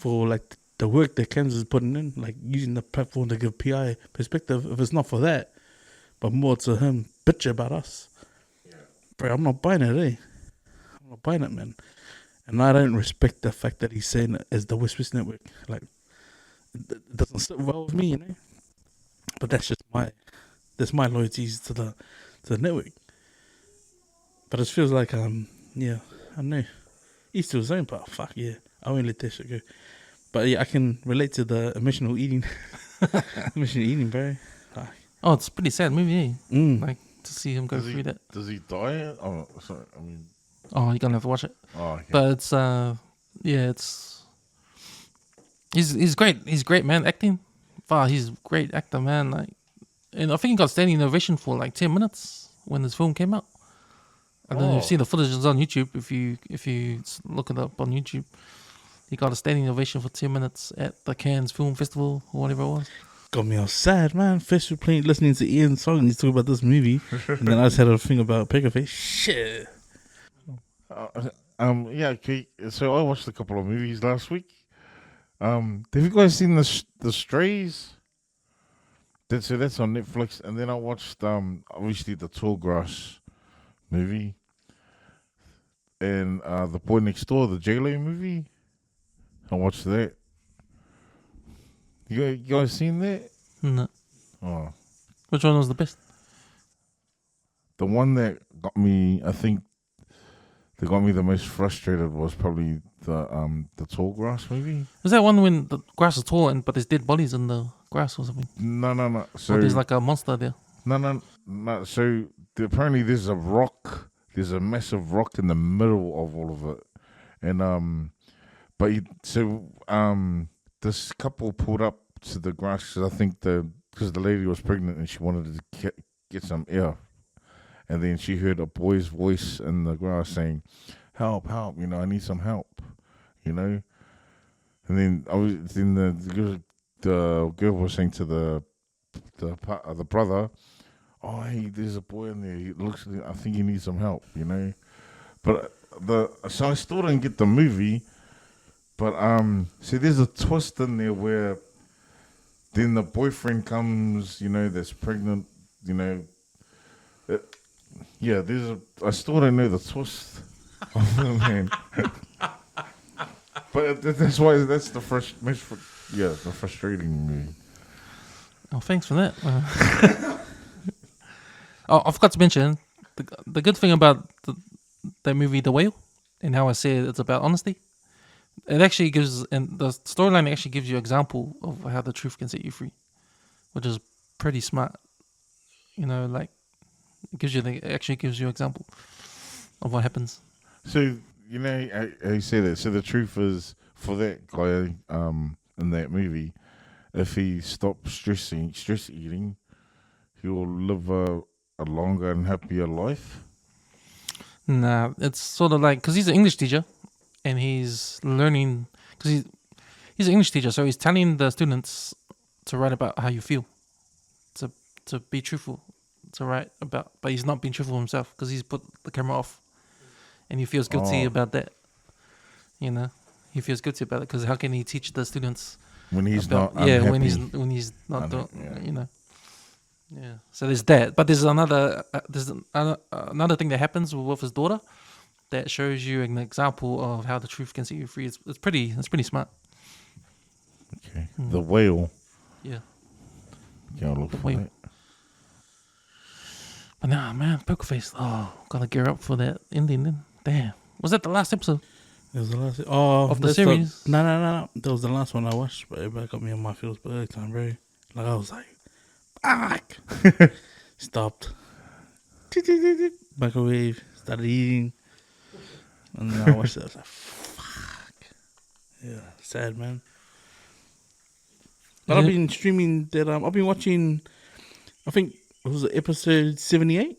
like the work that Kansas is putting in, like using the platform to give PI perspective, if it's not for that, but more to him bitch about us, bro, I'm not buying it, I'm not buying it, man. And I don't respect the fact that he's saying it as the WesWes Network. Like, it doesn't sit well with me, you know? But that's just my loyalties to the network. But it feels like, yeah, I know. He's to his own, but fuck yeah, I won't let that shit go. But yeah, I can relate to the emotional eating. Emotional eating, bro. Oh, it's a pretty sad movie, eh? Mm. Like, to see him go through that. Does he die? Oh, sorry. I mean, Oh, you're gonna have to watch it. oh, okay. But it's it's he's great. He's great, man. Acting. Wow, he's a great actor, man. Like, and I think he got standing ovation for like 10 minutes when this film came out. I don't know if you've seen the footage. It's on YouTube. If you look it up on YouTube, he got a standing ovation for 10 minutes at the Cannes Film Festival or whatever it was. Got me all sad, man. First we're playing, listening to Ian Tongi, he's talking about this movie, and then I just had a thing about Pokerface. Shit. Yeah. Okay. So I watched a couple of movies last week. Have you guys seen the Strays? That's on Netflix. And then I watched obviously the Tall Grass movie, and The Boy Next Door, the J-Lo movie. I watched that. You guys seen that? No. Oh, Which one was the best? the one that got me, I think, that got me the most frustrated was probably the Tall Grass movie. Is that one when the grass is tall but there's dead bodies in the grass or something? No. So Or there's like a monster there. no. So apparently there's a rock. There's a massive rock in the middle of all of it, and this couple pulled up to the grass because I think because the lady was pregnant and she wanted to get some air, and then she heard a boy's voice in the grass saying, "Help! Help! I need some help." And then the girl was saying to the brother, "Oh, hey, there's a boy in there. He looks. I think he needs some help." But so I still didn't get the movie. But see, there's a twist in there where then the boyfriend comes, that's pregnant, I still don't know the twist. Man. But that's the the frustrating movie. Oh, thanks for that. I forgot to mention the good thing about that movie, The Whale, and how I said it's about honesty. It actually gives, and the storyline actually gives you an example of how the truth can set you free, which is pretty smart. Like it actually gives you an example of what happens. So how you say that. So the truth is, for that guy in that movie, if he stops stress eating, he will live a longer and happier life. Nah, it's sort of like, because he's an English teacher. And he's learning, because he's an English teacher, so he's telling the students to write about how you feel, to be truthful, to write about, but he's not being truthful himself because he's put the camera off, and he feels guilty about that. He feels guilty about it because how can he teach the students when he's about, not unhappy? when he's not doing, Yeah. So there's that, but there's another thing that happens with his daughter that shows you an example of how the truth can set you free. It's pretty smart. Okay. The Whale. Yeah. Okay, I'll look for Whale. that. But nah, man, Pokerface. Oh, gotta gear up for that ending then. Damn. Was that the last episode? It was the last of the series? No. That was the last one I watched, but everybody got me on my feels big time, bro. Like I was like, fuck. Stopped. Microwave. Started eating. And then I watched it. I was like, fuck. Yeah, sad, man. But I've been streaming that. I've been watching, I think it was episode 78.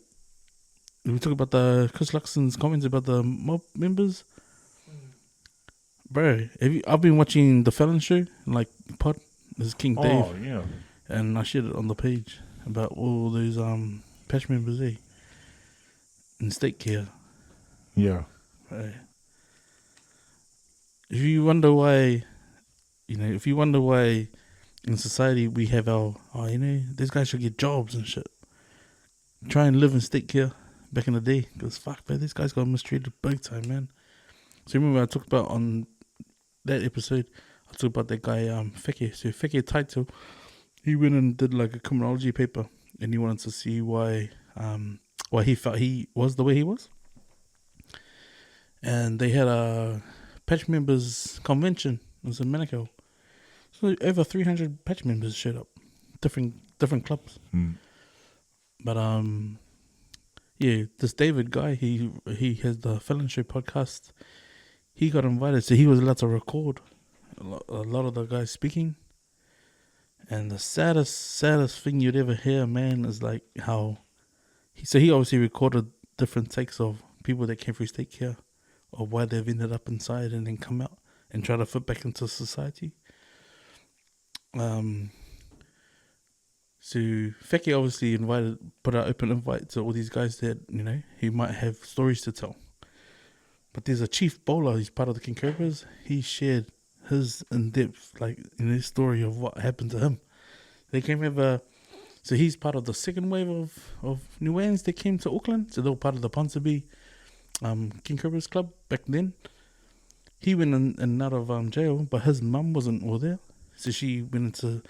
We talk about the Chris Luxon's comments about the mob members. Bro, I've been watching the Felon Show, like pod. This is King Dave. Oh, yeah. And I shared it on the page about all those patch members there in state care. Yeah. Right. If you wonder why in society we have these guys should get jobs and shit. Try and live in state care back in the day. Because fuck, man, these guys got mistreated big time, man. So remember I talked about on that episode, I talked about that guy, Feke. So Feke Taito, he went and did like a criminology paper and he wanted to see why he felt he was the way he was. And they had a patch members convention. It was in Manukau. So over 300 patch members showed up, different clubs. Mm. But Yeah, this David guy, he has the Felon Show podcast. He got invited, so he was allowed to record a lot of the guys speaking. And the saddest thing you'd ever hear, man, is like how he obviously recorded different takes of people that came through state care, of why they've ended up inside and then come out and try to fit back into society. So Feki obviously put out open invite to all these guys that, you know, he might have stories to tell. But there's a chief bowler, he's part of the King Cobras. He shared his in-depth, like, in his story of what happened to him. They came over, so he's part of the second wave of Nuans that came to Auckland. So they were part of the Ponsonby King Cobras club back then. He went in and out of jail, but his mum wasn't all there. So she went into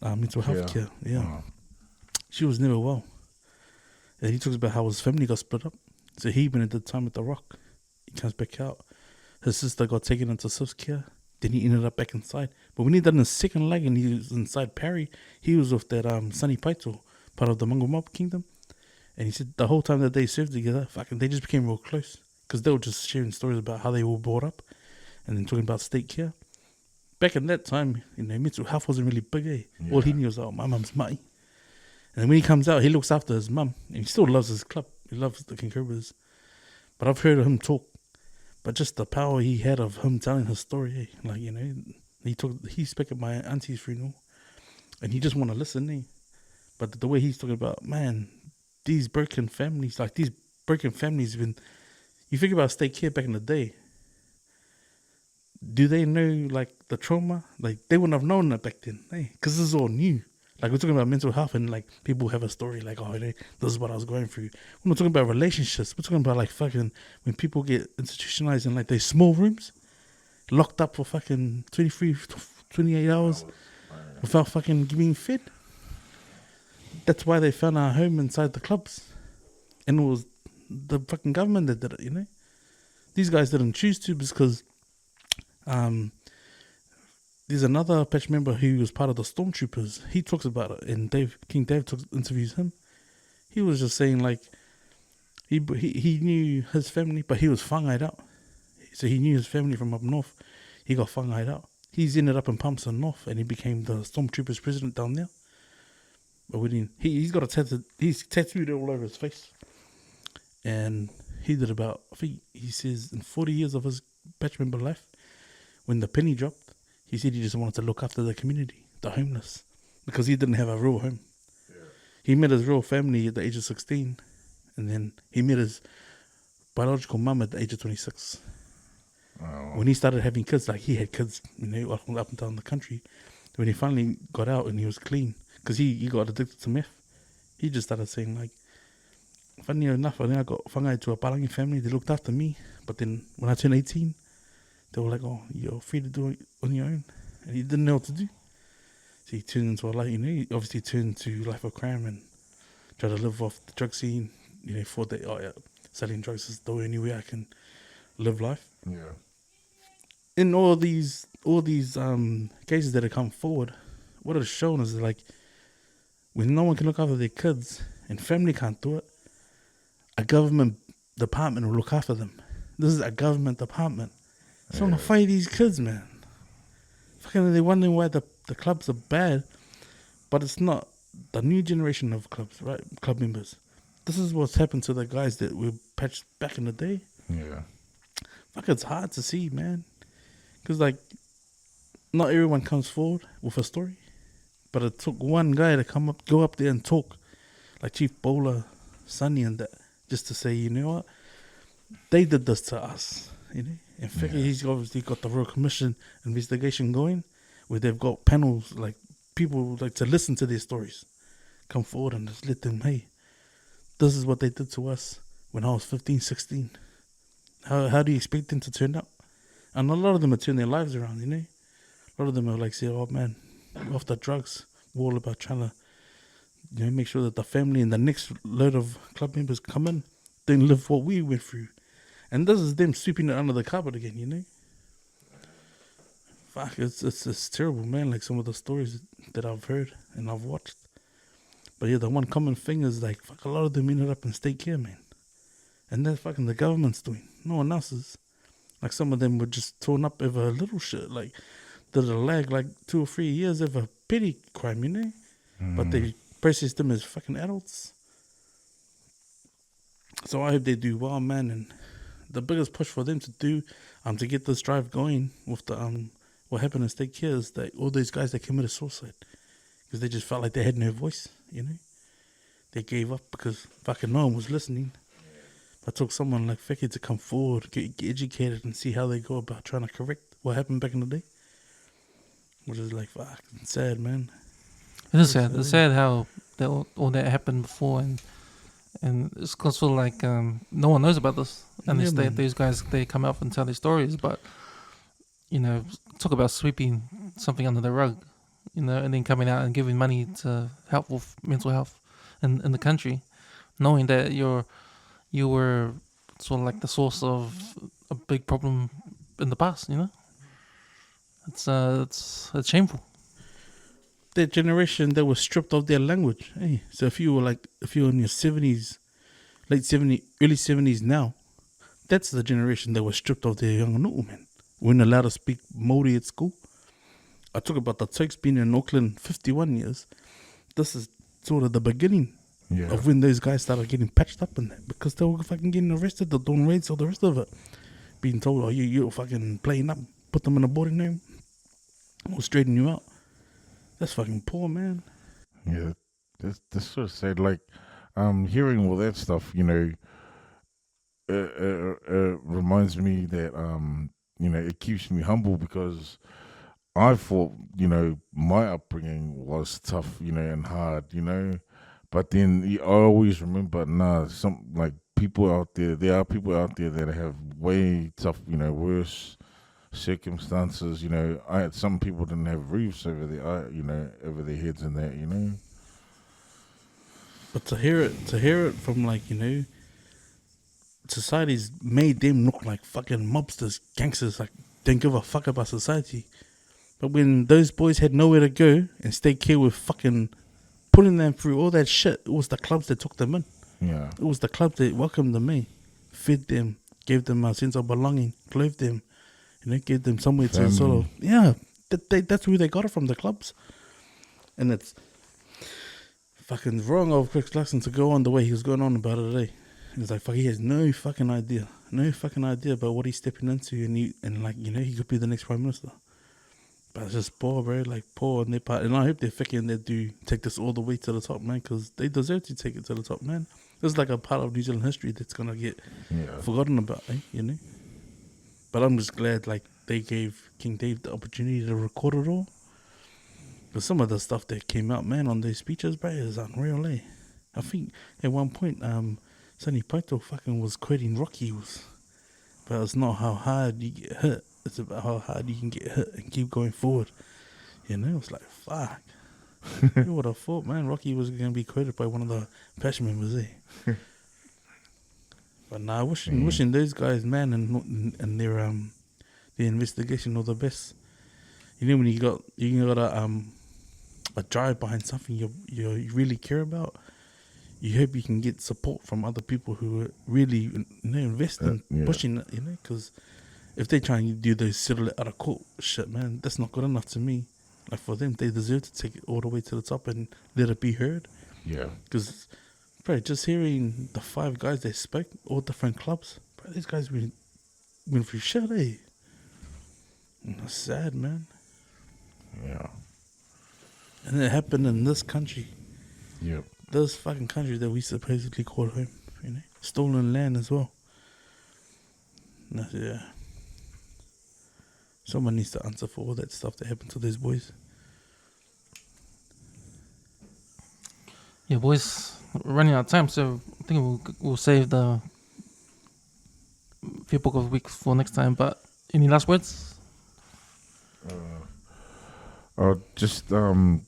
mental health care. Yeah. Wow. She was never well. And he talks about how his family got split up. So he went at the time at the Rock. He comes back out. His sister got taken into SIF's care. Then he ended up back inside. But when he done his second leg and he was inside Parry, he was with that Sunny Paito, part of the Mungo Mob Kingdom. And he said the whole time that they served together, they just became real close. Because they were just sharing stories about how they were brought up. And then talking about state care. Back in that time, you know, mental health wasn't really big, eh? Yeah. All he knew was, oh, my mum's mai. And when he comes out, he looks after his mum. And he still loves his club. He loves the King Cobras. But I've heard him talk. But just the power he had of him telling his story, eh? Like, you know, he spoke at my auntie's funeral. And he just want to listen, eh? But the way he's talking about, man, these broken families, when you think about state care back in the day, do they know, like, the trauma? Like, they wouldn't have known that back then, eh? Because this is all new. Like, we're talking about mental health and, like, people have a story, like, oh, this is what I was going through. We're not talking about relationships. We're talking about, like, fucking, when people get institutionalized in, like, they small rooms, locked up for fucking 23, 28 hours without fucking being fed. That's why they found our home inside the clubs. And it was the fucking government that did it, you know? These guys didn't choose to because... there's another patch member who was part of the Stormtroopers. He talks about it, and King Dave interviews him. He was just saying, like, he knew his family, but he was whangaied out. So he knew his family from up north. He got whangaied out. He's ended up in Palmerston North, and he became the Stormtroopers president down there. But when he's got he's tattooed all over his face. And he did about, I think he says, in 40 years of his patch member life, when the penny dropped, he said he just wanted to look after the community, the homeless, because he didn't have a real home. Yeah. He met his real family at the age of 16, and then he met his biological mum at the age of 26. Wow. When he started having kids, like he had kids, you know, up and down the country. When he finally got out and he was clean, because he got addicted to meth, he just started saying, like, funny enough, I got whangai to a Palangi family. They looked after me, but then when I turned 18, they were like, oh, you're free to do it on your own. And he didn't know what to do. So he turned into a life, you know, he obviously turned to life of crime and tried to live off the drug scene, you know, thought that, selling drugs is the only way I can live life. Yeah. In all these cases that have come forward, what it's shown is like, when no one can look after their kids and family can't do it, a government department will look after them. This is a government department. So I'm gonna fight these kids, man. Fucking, they're wondering why the clubs are bad, but it's not the new generation of clubs, right? Club members. This is what's happened to the guys that were patched back in the day. Yeah. Fuck, it's hard to see, man. Because, like, not everyone comes forward with a story, but it took one guy to go up there and talk, like Chief Bowler, Sonny, and that, just to say, you know what, they did this to us, you know. In fact, he's obviously got the Royal Commission investigation going, where they've got panels, like, people like to listen to their stories, come forward and just let them, hey, this is what they did to us when I was 15, 16. How do you expect them to turn up? And a lot of them have turned their lives around, you know. A lot of them are like, say, oh man, we're off the drugs. We're all about trying to, you know, make sure that the family and the next load of club members come in, then live what we went through. And this is them sweeping it under the carpet again, you know. Fuck, it's terrible, man. Like some of the stories that I've heard and I've watched. But yeah, the one common thing is like, fuck, a lot of them ended up in state care, man. And that's fucking the government's doing. No one else's. Like some of them were just torn up over little shit. Like did a lag like 2 or 3 years over petty crime, you know? But they process them as fucking adults. So I hope they do well, man. And the biggest push for them to do, to get this drive going with the what happened in state care is that all those guys that committed suicide because they just felt like they had no voice, you know? They gave up because fucking no one was listening. I took someone like Feki to come forward, get educated and see how they go about trying to correct what happened back in the day. Which is like, fuck, sad, man. It is sad. It's sad how all that happened before, and it's sort of like no one knows about this. And these guys, they come out and tell their stories, but, you know, talk about sweeping something under the rug, you know, and then coming out and giving money to help with mental health in the country, knowing that you were sort of like the source of a big problem in the past, you know? It's shameful. That generation that was stripped of their language. Hey, so if you were in your 70s, late 70s, early 70s now, that's the generation that was stripped of their young nu'u, man. Weren't allowed to speak Māori at school. I talk about the Turks being in Auckland 51 years. This is sort of the beginning of when those guys started getting patched up in that because they were fucking getting arrested, the doing raids, all the rest of it. Being told, oh, you're fucking playing up, put them in a boarding room, we'll straighten you out. That's fucking poor, man. Yeah, that's sort of sad. Like, hearing all that stuff, you know, it reminds me that, you know, it keeps me humble because I thought, you know, my upbringing was tough, you know, and hard, you know. But then I always remember, some like people out there are people out there that have way tough, you know, worse circumstances. You know, some people didn't have roofs over over their heads and that, you know. But to hear it from like, you know, society's made them look like fucking mobsters, gangsters, like don't give a fuck about society. But when those boys had nowhere to go and stayed care with fucking putting them through all that shit, it was the clubs that took them in. Yeah. It was the club that welcomed them in, fed them, gave them a sense of belonging, clothed them, you know, gave them somewhere to sort of, that's where they got it from, the clubs. And it's fucking wrong of Chris Clarkson to go on the way he was going on about it today. He was like, fuck, he has no fucking idea about what he's stepping into, and like, you know, he could be the next Prime Minister. But it's just poor, bro, like poor on their part. And I hope they're fucking they do take this all the way to the top, man, because they deserve to take it to the top, man. This is like a part of New Zealand history that's going to get forgotten about, you know? But I'm just glad, like, they gave King Dave the opportunity to record it all. But some of the stuff that came out, man, on those speeches, bro, is unreal, eh? I think at one point, Sonny Paito fucking was quoting Rocky, but it's not how hard you get hit. It's about how hard you can get hit and keep going forward. You know, it's like, fuck. Who would have thought, man, Rocky was going to be quoted by one of the Passion members, eh? But nah, wishing those guys, man, and their investigation all the best. You know, when you got a drive behind something you really care about, you hope you can get support from other people who really, you know, invest in pushing it, you know, because if they try and do those settle it out of court shit, man, that's not good enough to me. Like, for them, they deserve to take it all the way to the top and let it be heard. Yeah. Because, bro, just hearing the 5 guys that spoke, all different clubs, bro, these guys went through shit, eh? And that's sad, man. Yeah. And it happened in this country. Yep. This fucking country that we supposedly call home, you know? Stolen land as well. Yeah. Someone needs to answer for all that stuff that happened to those boys. Yeah, boys, we're running out of time, so I think we'll save the few book of the week for next time. But any last words? Just to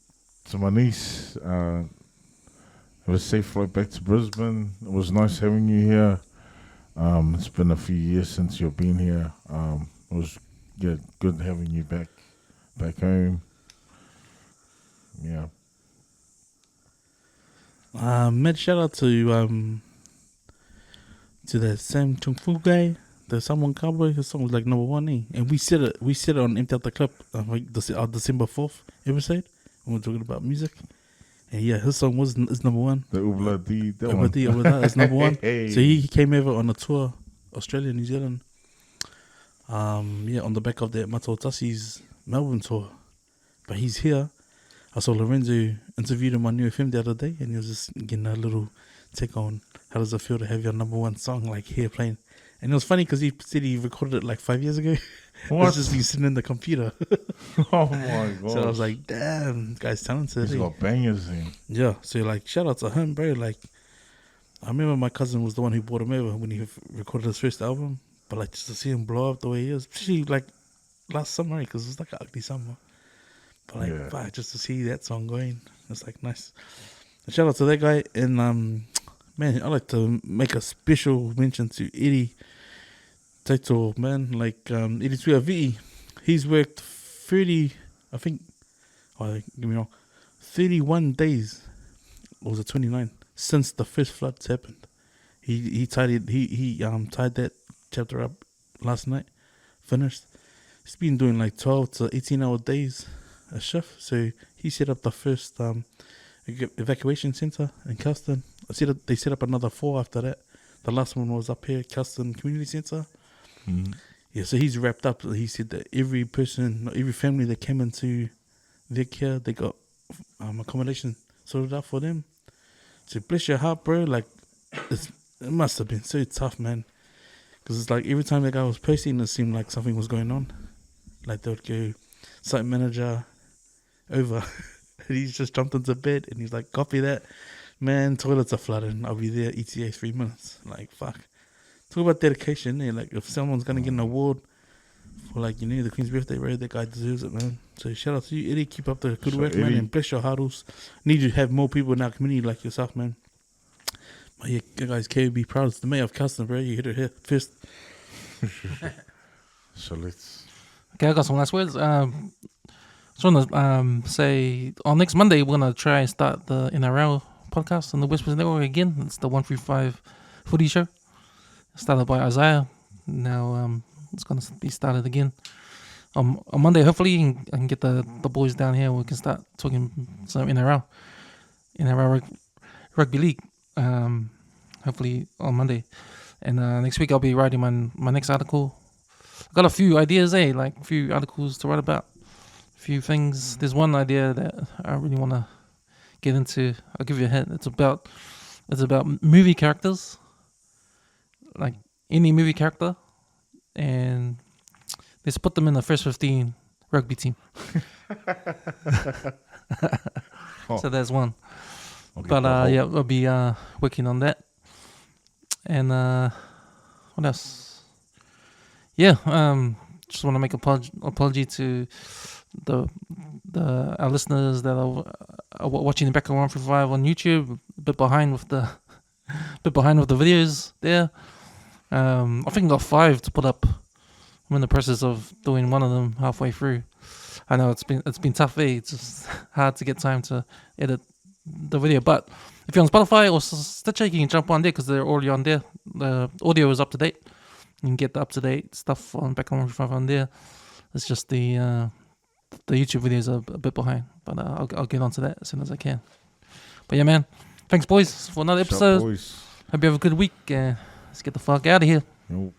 my niece, have a safe flight back to Brisbane. It was nice having you here. It's been a few years since you've been here. It was good having you back home. Yeah. Mad shout out to that Sam Chung Fu guy, the Someone Cowboy. His song was like number 1, and we said it on Empty Out the Club, like our December 4th episode when we were talking about music. And yeah, his song is number 1. The Ubla D, that Ubla one. D over there is number 1. Hey. So he came over on a tour, Australia, New Zealand. On the back of that Mato Tassi's Melbourne tour. But he's here. I saw Lorenzo interviewed him on New FM the other day, and he was just getting a little take on how does it feel to have your number 1 song like here playing. And it was funny because he said he recorded it like 5 years ago. What? It's just been sitting in the computer. Oh my god. So I was like, damn, this guy's talented. He's eh? got bangers in. Yeah, so like shout out to him, bro. Like I remember my cousin was the one who brought him over when he recorded his first album. But like just to see him blow up the way he is, especially like last summer, because it was like an ugly summer. But like, fuck, just to see that song going, it's like nice. Shout out to that guy, and man, I like to make a special mention to Eddie Taito, man. Like Eddie Tuavi'i, he's worked 30, I think. Oh, get me wrong, 31 days, or was it 29, since the first floods happened. He tied it. He tied that chapter up last night. Finished. He's been doing like 12 to 18-hour days a shift. So he set up the first evacuation center in Custon. They set up another 4 after that. The last one was up here, Custon Community Center. Mm. Yeah, so he's wrapped up. He said that every family that came into their care, they got accommodation sorted out for them. So bless your heart, bro. Like, it must have been so tough, man. Because it's like every time that guy was posting, it seemed like something was going on. Like they would go, site manager, over. And he's just jumped into bed and he's like, copy that. Man, toilets are flooding. I'll be there, ETA 3 minutes. Like, fuck. Talk about dedication, eh? Like, if someone's going to get an award for, like, the Queen's birthday, bro, that guy deserves it, man. So shout out to you, Eddie. Keep up the good work, man. And bless your huddles. Need you to have more people in our community like yourself, man. But yeah, guys, KOB proud. It's the mayor of Custom, bro. You hit it here first. So let's... Okay, I got some last words. Just want to say, on next Monday, we're going to try and start the NRL podcast on the WesWes Network again. It's the 135 footy show. Started by Isaiah. Now it's going to be started again. On Monday, hopefully, I can get the boys down here. We can start talking some NRL Rugby League. Hopefully on Monday. And next week, I'll be writing my next article. I've got a few ideas, like a few articles to write about. A few things. There's one idea that I really want to get into. I'll give you a hint. It's about movie characters, like any movie character, and let's put them in the first 15 rugby team. So there's one. But yeah, we'll be working on that. And what else? Yeah, just want to make apology to our listeners that are watching the back of 135 on YouTube. A bit behind with the videos there. I think I got 5 to put up. I'm in the process of doing one of them halfway through. I know it's been tough. It's just hard to get time to edit the video. But if you're on Spotify or Stitcher, you can jump on there because they're already on there. The audio is up to date. You can get the up-to-date stuff on back on 135 on there. It's just the YouTube videos are a bit behind, but I'll get onto that as soon as I can. But yeah, man, thanks boys for another episode. Hope you have a good week. Let's get the fuck out of here. Nope.